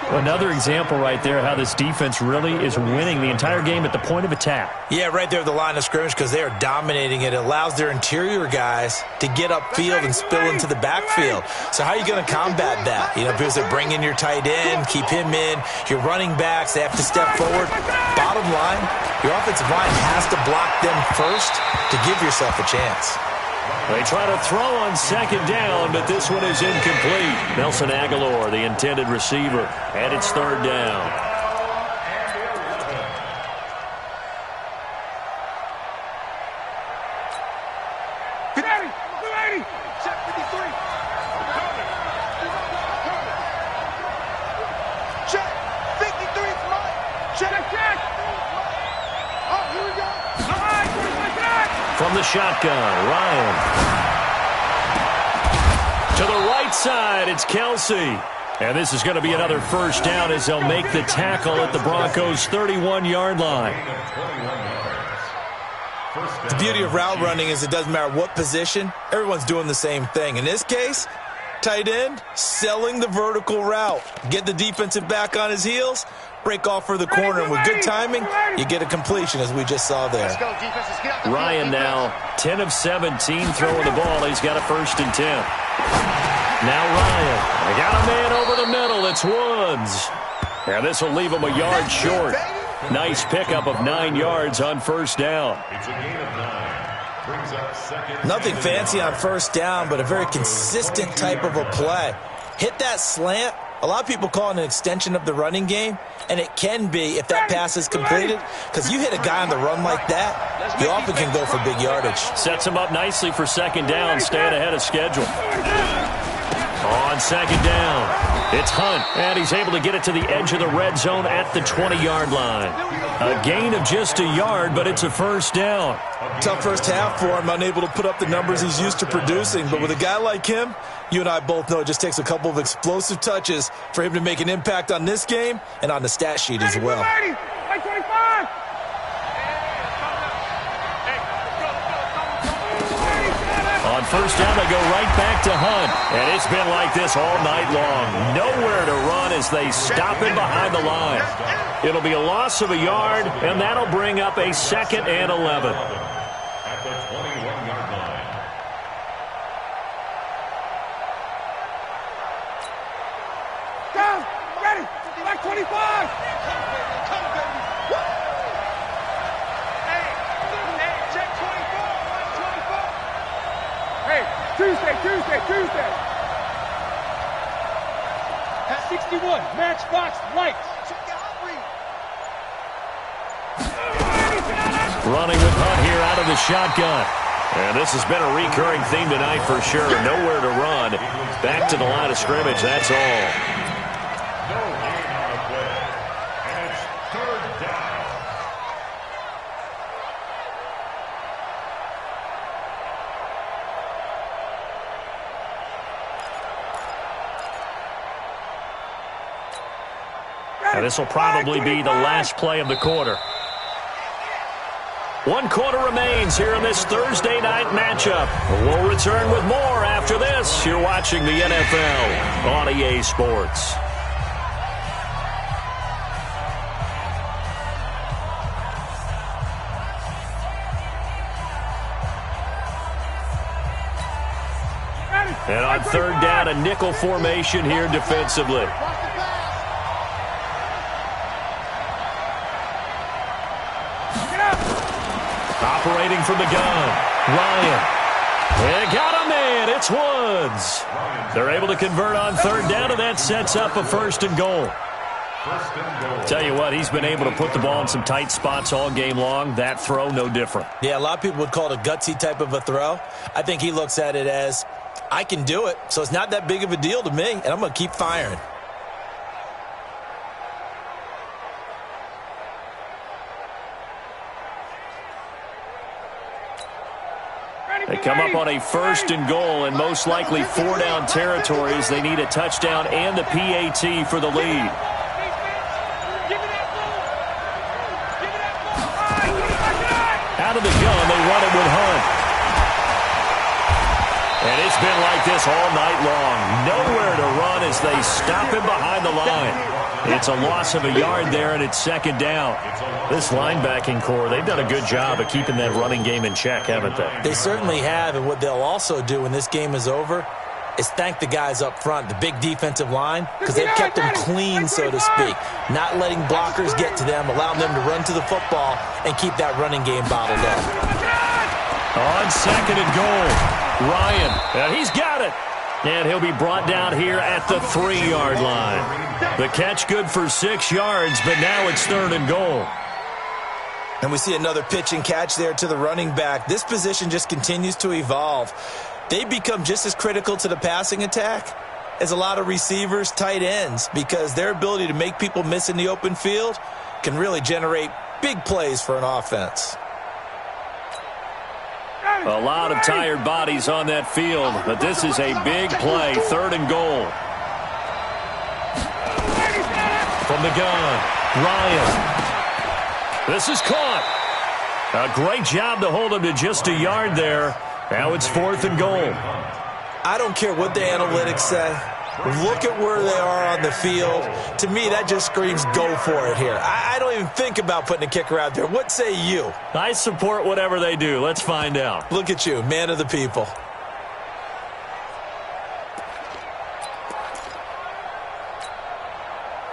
Speaker 4: Another example right there how this defense really is winning the entire game at the point of attack.
Speaker 5: Yeah, right there at the line of scrimmage because they are dominating it. It allows their interior guys to get upfield and spill into the backfield. So how are you going to combat that? You know, because they bring in your tight end, keep him in. Your running backs, they have to step forward. Bottom line, your offensive line has to block them first to give yourself a chance.
Speaker 4: They try to throw on second down, but this one is incomplete. Nelson Aguilar, the intended receiver, and it's third down.
Speaker 3: Check. 53 is mine. Check. Oh, here we go.
Speaker 4: From the shotgun, Ryan. To the right side, it's Kelsey. And this is going to be another first down as they'll make the tackle at the Broncos' 31-yard line.
Speaker 5: The beauty of route running is it doesn't matter what position, everyone's doing the same thing. In this case, tight end, selling the vertical route. Get the defensive back on his heels, break off for the corner, and with good timing, you get a completion, as we just saw there.
Speaker 4: Ryan now 10 of 17 throwing the ball. He's got a 1st and 10. Now Ryan. They got a man over the middle. It's Woods. And this will leave him a yard short. Nice pickup of 9 yards on first down.
Speaker 6: It's a gain of 9. Brings up second.
Speaker 5: Nothing fancy on first down, but a very consistent type of a play. Hit that slant. A lot of people call it an extension of the running game, and it can be if that pass is completed, because you hit a guy on the run like that, you often can go for big yardage.
Speaker 4: Sets him up nicely for second down, staying ahead of schedule. On On second down, it's Hunt, and he's able to get it to the edge of the red zone at the 20-yard line. A gain of just a yard, but it's a first down.
Speaker 5: Tough first half for him, unable to put up the numbers he's used to producing. But with a guy like him, you and I both know it just takes a couple of explosive touches for him to make an impact on this game and on the stat sheet as well.
Speaker 4: On first down, they go right back to Hunt. And it's been like this all night long. Nowhere to run as they stop him behind the line. It'll be a loss of a yard, and that'll bring up a 2nd and 11.
Speaker 6: At the 21-yard line.
Speaker 7: Down, ready, back 25. Tuesday. At 61, Matchbox Lights.
Speaker 4: Running with Hunt here out of the shotgun. And this has been a recurring theme tonight for sure. Nowhere to run. Back to the line of scrimmage, that's all.
Speaker 6: No gain on the play. And it's 3rd down.
Speaker 4: And this will probably be the last play of the quarter. 1 quarter remains here in this Thursday night matchup. We'll return with more after this. You're watching the NFL on EA Sports. And on 3rd down, a nickel formation here defensively. Operating from the gun, Ryan. And got a man, it's Woods. They're able to convert on 3rd down, and that sets up a 1st and goal. Tell you what, he's been able to put the ball in some tight spots all game long. That throw, no different.
Speaker 5: Yeah, a lot of people would call it a gutsy type of a throw. I think he looks at it as, I can do it, so it's not that big of a deal to me, and I'm going to keep firing.
Speaker 4: They come up on a 1st and goal, and most likely 4-down territories. They need a touchdown and a PAT for the lead. Out of the gun, they run it with Hunt. And it's been like this all night long. Nowhere to run as they stop him behind the line. It's a loss of a yard there, and it's 2nd down. This linebacking core, they've done a good job of keeping that running game in check, haven't they?
Speaker 5: They certainly have, and what they'll also do when this game is over is thank the guys up front, the big defensive line, because they've kept them clean, so to speak. Not letting blockers get to them, allowing them to run to the football and keep that running game bottled up.
Speaker 4: On 2nd and goal, Ryan, and he's got it. And he'll be brought down here at the 3-yard line. The catch good for 6 yards, but now it's 3rd and goal.
Speaker 5: And we see another pitch and catch there to the running back. This position just continues to evolve. They become just as critical to the passing attack as a lot of receivers, tight ends, because their ability to make people miss in the open field can really generate big plays for an offense.
Speaker 4: A lot of tired bodies on that field, but this is a big play, 3rd and goal. From the gun, Ryan. This is caught. A great job to hold him to just a yard there. Now it's 4th and goal.
Speaker 5: I don't care what the analytics say. Look at where they are on the field. To me, that just screams go for it here. I don't even think about putting a kicker out there. What say you?
Speaker 4: I support whatever they do. Let's find out.
Speaker 5: Look at you, man of the people.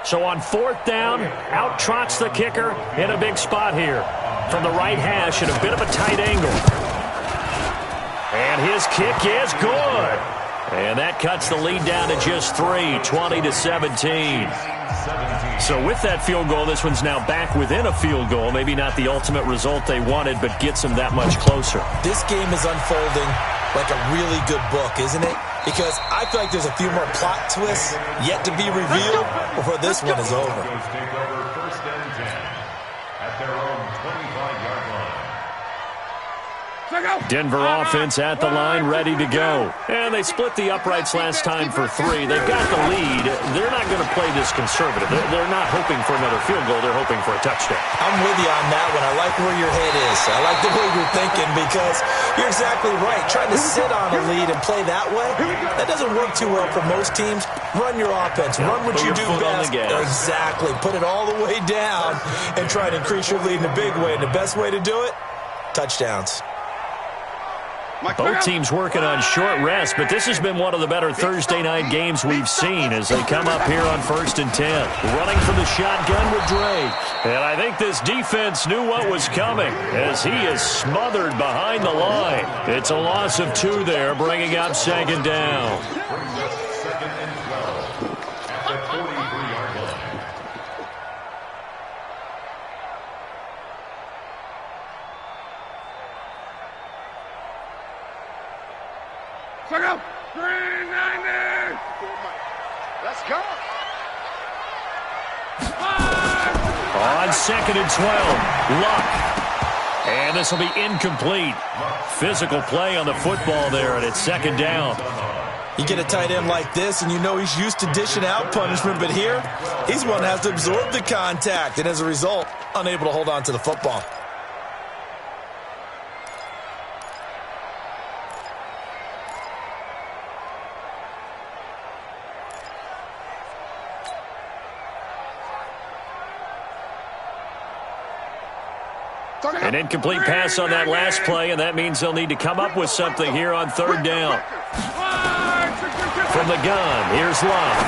Speaker 4: So on 4th down, out trots the kicker in a big spot here. From the right hash at a bit of a tight angle. And his kick is good. And that cuts the lead down to just 3, 20-17. So with that field goal, this one's now back within a field goal. Maybe not the ultimate result they wanted, but gets them that much closer.
Speaker 5: This game is unfolding like a really good book, isn't it? because I feel like there's a few more plot twists yet to be revealed before this one is over.
Speaker 6: Take over 1st and 10 at their own 25-yard line.
Speaker 4: Denver offense at the line, ready to go. And they split the uprights last time for 3. They've got the lead. They're not going to play this conservative. They're not hoping for another field goal. They're hoping for a touchdown.
Speaker 5: I'm with you on that one. I like where your head is. I like the way you're thinking because you're exactly right. Trying to sit on a lead and play that way, that doesn't work too well for most teams. Run your offense. Run what you do best. Exactly. Put it all the way down and try to increase your lead in a big way. And the best way to do it, touchdowns.
Speaker 4: Both teams working on short rest, but this has been one of the better Thursday night games we've seen as they come up here on 1st and 10. Running for the shotgun with Drake. And I think this defense knew what was coming as he is smothered behind the line. It's a loss of 2 there, bringing up 2nd down.
Speaker 6: Brings us 2nd and 12 at the 43-yard line.
Speaker 7: Let's go.
Speaker 4: On 2nd and 12, Luck. And this will be incomplete. Physical play on the football there, and it's 2nd down.
Speaker 5: You get a tight end like this, and you know he's used to dishing out punishment, but here, he's one that has to absorb the contact, and as a result, unable to hold on to the football.
Speaker 4: An incomplete pass on that last play, and that means they'll need to come up with something here on 3rd down. From the gun, here's Love.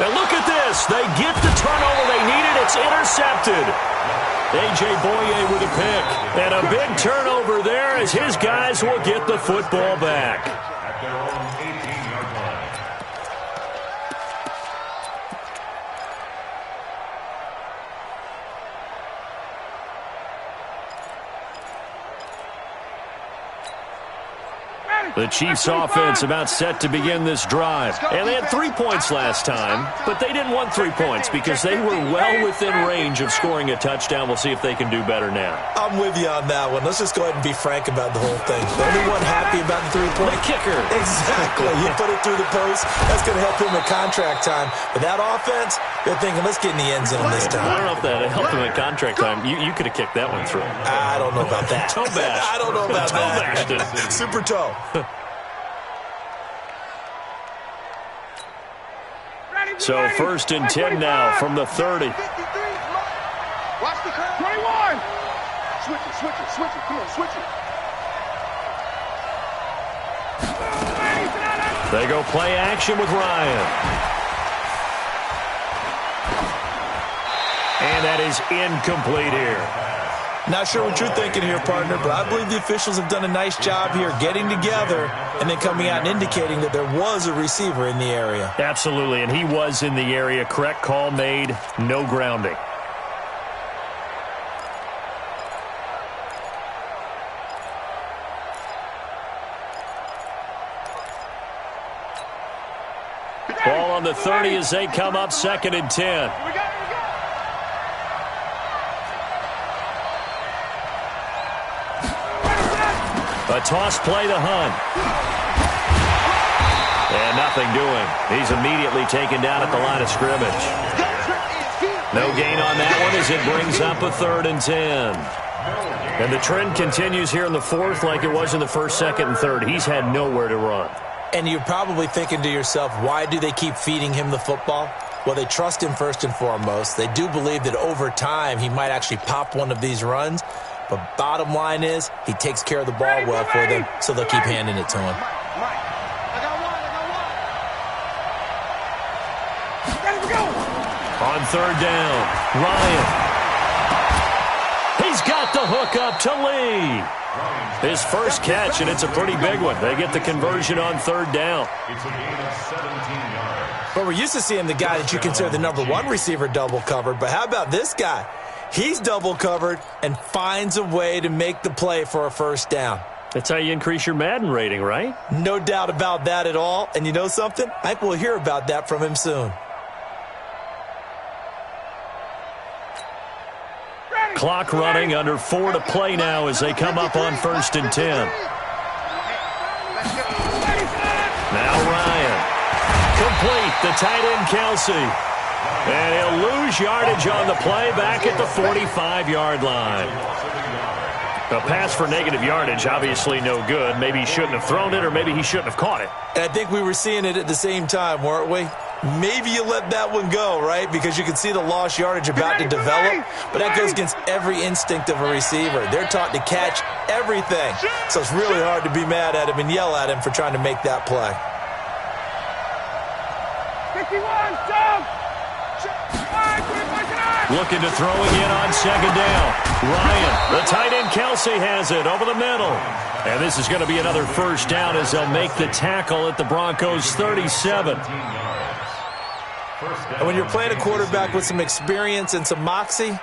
Speaker 4: And look at this. They get the turnover they needed. It's intercepted. A.J. Boye with a pick. And a big turnover there as his guys will get the football back.
Speaker 6: At their own 18-yard line.
Speaker 4: The Chiefs offense about set to begin this drive. And they had 3 points last time, but they didn't want 3 points because they were well within range of scoring a touchdown. We'll see if they can do better now.
Speaker 5: I'm with you on that one. Let's just go ahead and be frank about the whole thing. The only one happy about the 3-point
Speaker 4: kicker.
Speaker 5: Exactly. You put it through the post. That's going to help him at contract time. But that offense, they're thinking, let's get in the end zone this time.
Speaker 4: I don't know if that helped him at contract time. You could have kicked that one through.
Speaker 5: I don't know about that.
Speaker 4: Toe bash.
Speaker 5: I don't know about
Speaker 4: toe bashed it.
Speaker 5: Super toe.
Speaker 4: So 1st and 10 now from the 30.
Speaker 7: Watch the curve. 21. Switch it. Come on, switch it.
Speaker 4: They go play action with Ryan. And that is incomplete here.
Speaker 5: Not sure what you're thinking here, partner, but I believe the officials have done a nice job here getting together and then coming out and indicating that there was a receiver in the area.
Speaker 4: Absolutely, and he was in the area. Correct call made, no grounding. Ball on the 30 as they come up 2nd and 10. A toss play to Hunt. And nothing doing. He's immediately taken down at the line of scrimmage. No gain on that one as it brings up a 3rd and 10. And the trend continues here in the 4th like it was in the 1st, 2nd, and 3rd. He's had nowhere to run.
Speaker 5: And you're probably thinking to yourself, why do they keep feeding him the football? Well, they trust him first and foremost. They do believe that over time he might actually pop one of these runs. But bottom line is, he takes care of the ball well for them, so they'll keep handing it to him.
Speaker 4: On 3rd down, Ryan. He's got the hook up to Lee. His first catch, and it's a pretty big one. They get the conversion on 3rd down.
Speaker 6: It's a gain of 17 yards.
Speaker 5: But we're used to seeing the guy that you consider the #1 receiver double covered. But how about this guy? He's double covered and finds a way to make the play for a 1st down.
Speaker 4: That's how you increase your Madden rating, right?
Speaker 5: No doubt about that at all. And you know something? I think we'll hear about that from him soon.
Speaker 4: Clock running, under 4 to play now as they come up on 1st and 10. Now Ryan. Complete, the tight end Kelsey. And he'll lose yardage on the play back at the 45-yard line. A pass for negative yardage, obviously no good. Maybe he shouldn't have thrown it, or maybe he shouldn't have caught it.
Speaker 5: And I think we were seeing it at the same time, weren't we? Maybe you let that one go, right? Because you can see the lost yardage about to develop. But that goes against every instinct of a receiver. They're taught to catch everything. So it's really hard to be mad at him and yell at him for trying to make that play.
Speaker 7: 51, jump!
Speaker 4: Looking to throw again on 2nd down. Ryan, the tight end Kelsey has it over the middle. And this is going to be another 1st down as they'll make the tackle at the Broncos' 37.
Speaker 5: And when you're playing a quarterback with some experience and some moxie,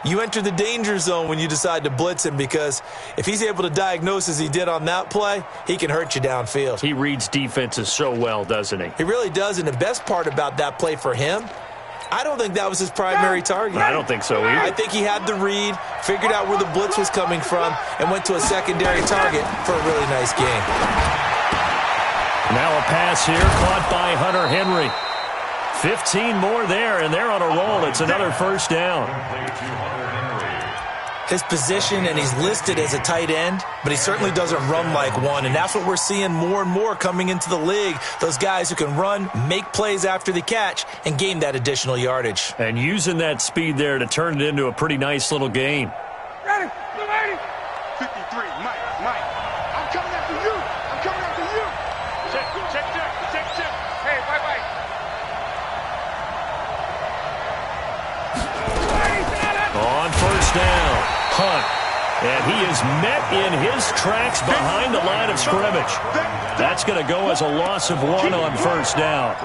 Speaker 5: you enter the danger zone when you decide to blitz him, because if he's able to diagnose as he did on that play, he can hurt you downfield.
Speaker 4: He reads defenses so well, doesn't he?
Speaker 5: He really does, and the best part about that play for him, I don't think that was his primary target.
Speaker 4: I don't think so either.
Speaker 5: I think he had the read, figured out where the blitz was coming from, and went to a secondary target for a really nice game.
Speaker 4: Now a pass here, caught by Hunter Henry. 15 more there, and they're on a roll. It's another 1st down.
Speaker 5: His position, and he's listed as a tight end, but he certainly doesn't run like one, and that's what we're seeing more and more coming into the league. Those guys who can run, make plays after the catch, and gain that additional yardage.
Speaker 4: And using that speed there to turn it into a pretty nice little game.
Speaker 7: Ready, 53, Mike. I'm coming after you. Check. Hey, bye.
Speaker 4: On 1st down, Hunt. And he is met in his tracks behind the line of scrimmage. That's going to go as a loss of 1 on 1st down.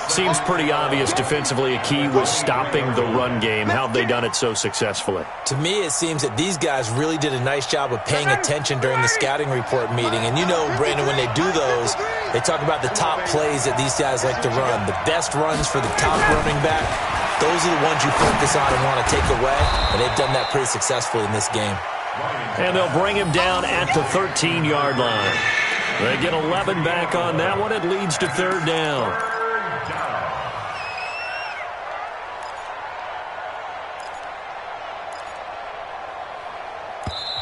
Speaker 4: Seems pretty obvious defensively a key was stopping the run game. How have they done it so successfully?
Speaker 5: To me, it seems that these guys really did a nice job of paying attention during the scouting report meeting. And you know, Brandon, when they do those, they talk about the top plays that these guys like to run. The best runs for the top running back, those are the ones you focus on and want to take away. And they've done that pretty successfully in this game.
Speaker 4: And they'll bring him down at the 13-yard line. They get 11 back on that one. It leads to 3rd down.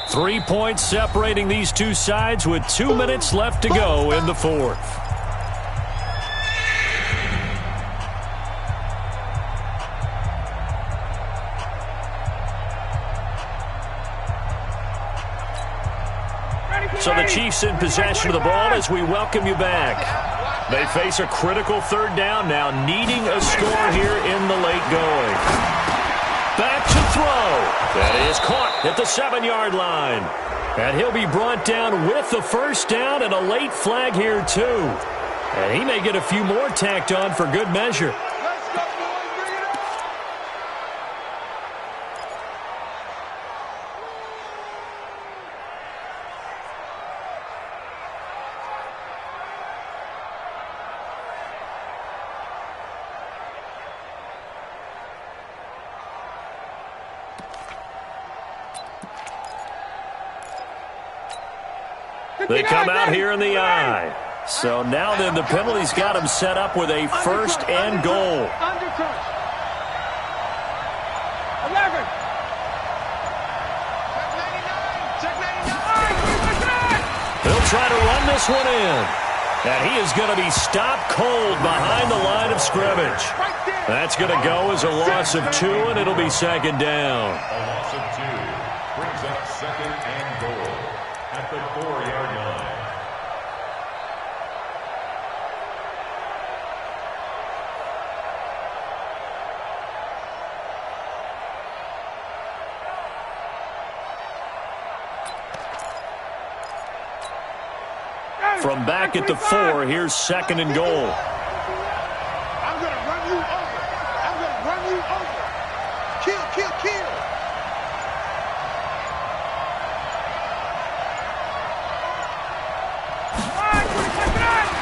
Speaker 4: Three points separating these two sides with 2 minutes left to go in the 4th. So the Chiefs in possession of the ball as we welcome you back. They face a critical 3rd down now, needing a score here in the late going. Back to throw. That is caught at the 7-yard line. And he'll be brought down with the 1st down and a late flag here too. And he may get a few more tacked on for good measure. They come out here in the I. So now then the penalty's got him set up with a 1st and goal.
Speaker 7: Undercrunch. 11. Check 99.
Speaker 4: He'll try to run this one in. And he is going to be stopped cold behind the line of scrimmage. That's going to go as a loss of 2, and it'll be 2nd down.
Speaker 6: A loss of 2 brings up 2nd and goal at the 4-yard line.
Speaker 4: From back at the 4, here's 2nd and goal.
Speaker 7: I'm going to run you over. Kill.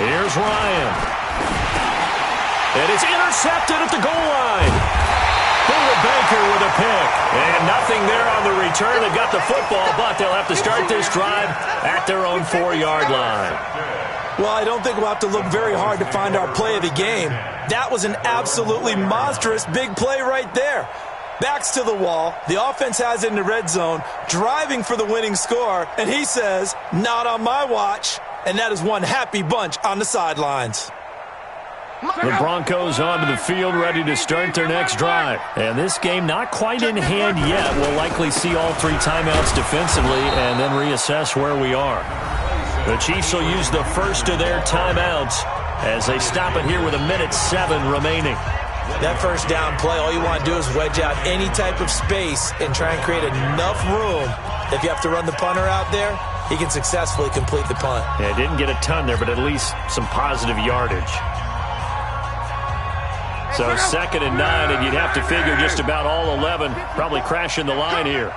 Speaker 4: Here's Ryan. And it's intercepted at the goal line. Buda Baker with a pick. And nothing there on the return. They've got the football, but they'll have to start this drive at their own 4-yard line.
Speaker 5: Well, I don't think we'll have to look very hard to find our play of the game. That was an absolutely monstrous big play right there. Backs to the wall. The offense has it in the red zone, driving for the winning score. And he says, not on my watch. And that is one happy bunch on the sidelines.
Speaker 4: The Broncos onto the field, ready to start their next drive. And this game not quite in hand yet. We'll likely see all 3 timeouts defensively and then reassess where we are. The Chiefs will use the first of their timeouts as they stop it here with 1:07 remaining.
Speaker 5: That first down play, all you want to do is wedge out any type of space and try and create enough room. If you have to run the punter out there, he can successfully complete the punt.
Speaker 4: Yeah, didn't get a ton there, but at least some positive yardage. So 2nd and 9, and you'd have to figure just about all 11 probably crashing the line here.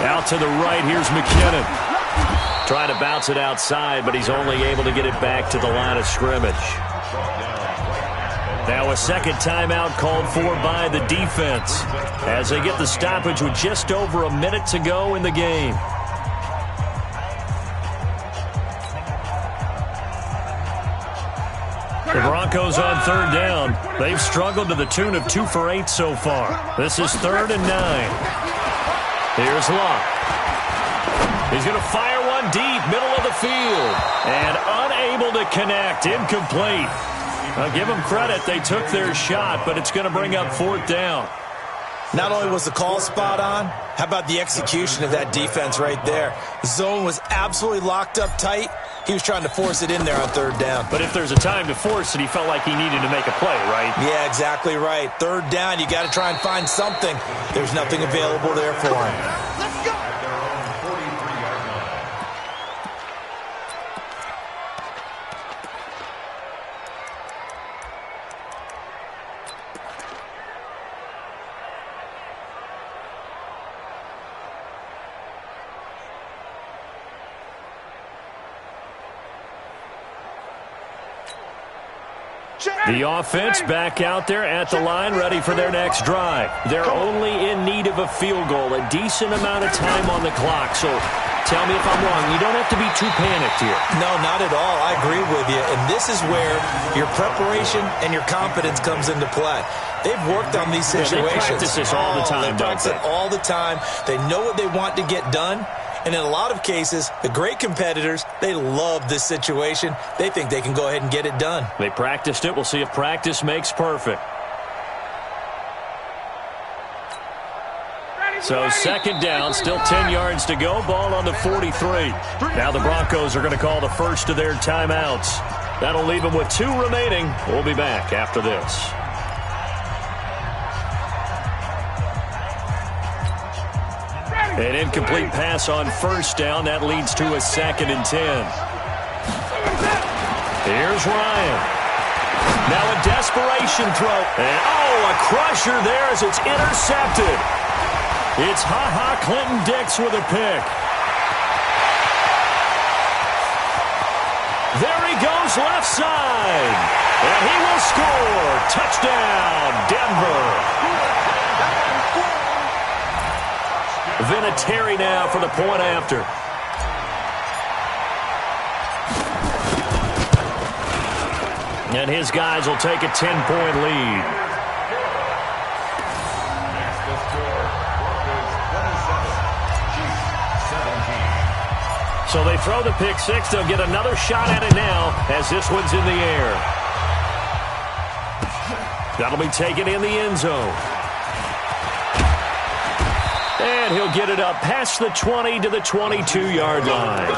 Speaker 4: Out to the right, here's McKinnon. Trying to bounce it outside, but he's only able to get it back to the line of scrimmage. Now a second timeout called for by the defense as they get the stoppage with just over a minute to go in the game. The Broncos on 3rd down. They've struggled to the tune of 2 for 8 so far. This is 3rd and 9. Here's Locke. He's going to fire one deep, middle of the field. And unable to connect, incomplete. I'll give them credit. They took their shot, but it's going to bring up 4th down.
Speaker 5: Not only was the call spot on, how about the execution of that defense right there? The zone was absolutely locked up tight. He was trying to force it in there on 3rd down.
Speaker 4: But if there's a time to force it, he felt like he needed to make a play, right?
Speaker 5: Yeah, exactly right. 3rd down, you got to try and find something. There's nothing available there for him.
Speaker 6: Let's go. At their own 43-yard line.
Speaker 4: The offense back out there at the line, ready for their next drive. They're only in need of a field goal, a decent amount of time on the clock. So tell me if I'm wrong. You don't have to be too panicked here.
Speaker 5: No, not at all. I agree with you. And this is where your preparation and your confidence comes into play. They've worked on these situations.
Speaker 4: They practice this all the time,
Speaker 5: They practice it all the time. They know what they want to get done. And in a lot of cases, the great competitors, they love this situation. They think they can go ahead and get it done.
Speaker 4: They practiced it. We'll see if practice makes perfect. So 2nd down, still 10 yards to go. Ball on the 43. Now the Broncos are going to call the first of their timeouts. That'll leave them with 2 remaining. We'll be back after this. An incomplete pass on 1st down. That leads to a 2nd and 10. Here's Ryan. Now a desperation throw. And a crusher there as it's intercepted. It's Ha-Ha Clinton-Dix with a pick. There he goes left side. And he will score. Touchdown, Denver. Vinatieri now for the point after. And his guys will take a 10-point lead. So they throw the pick six. They'll get another shot at it now as this one's in the air. That'll be taken in the end zone. And he'll get it up past the 20 to the 22-yard line.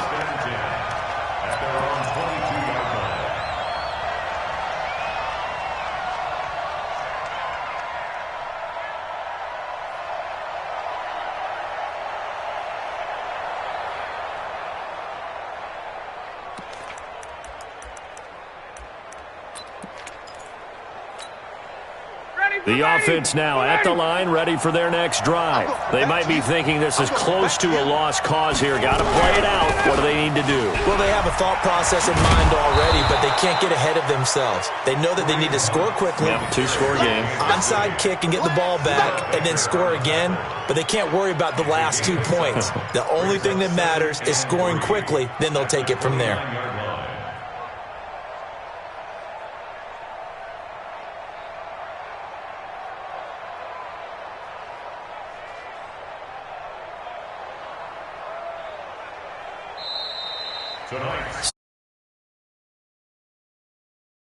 Speaker 4: The offense now at the line, ready for their next drive. They might be thinking this is close to a lost cause here. Got to play it out. What do they need to do?
Speaker 5: Well, they have a thought process in mind already, but they can't get ahead of themselves. They know that they need to score quickly.
Speaker 4: Yep, two-score game.
Speaker 5: Onside kick and get the ball back and then score again, but they can't worry about the last 2 points. The only thing that matters is scoring quickly, then they'll take it from there.
Speaker 6: Tonight.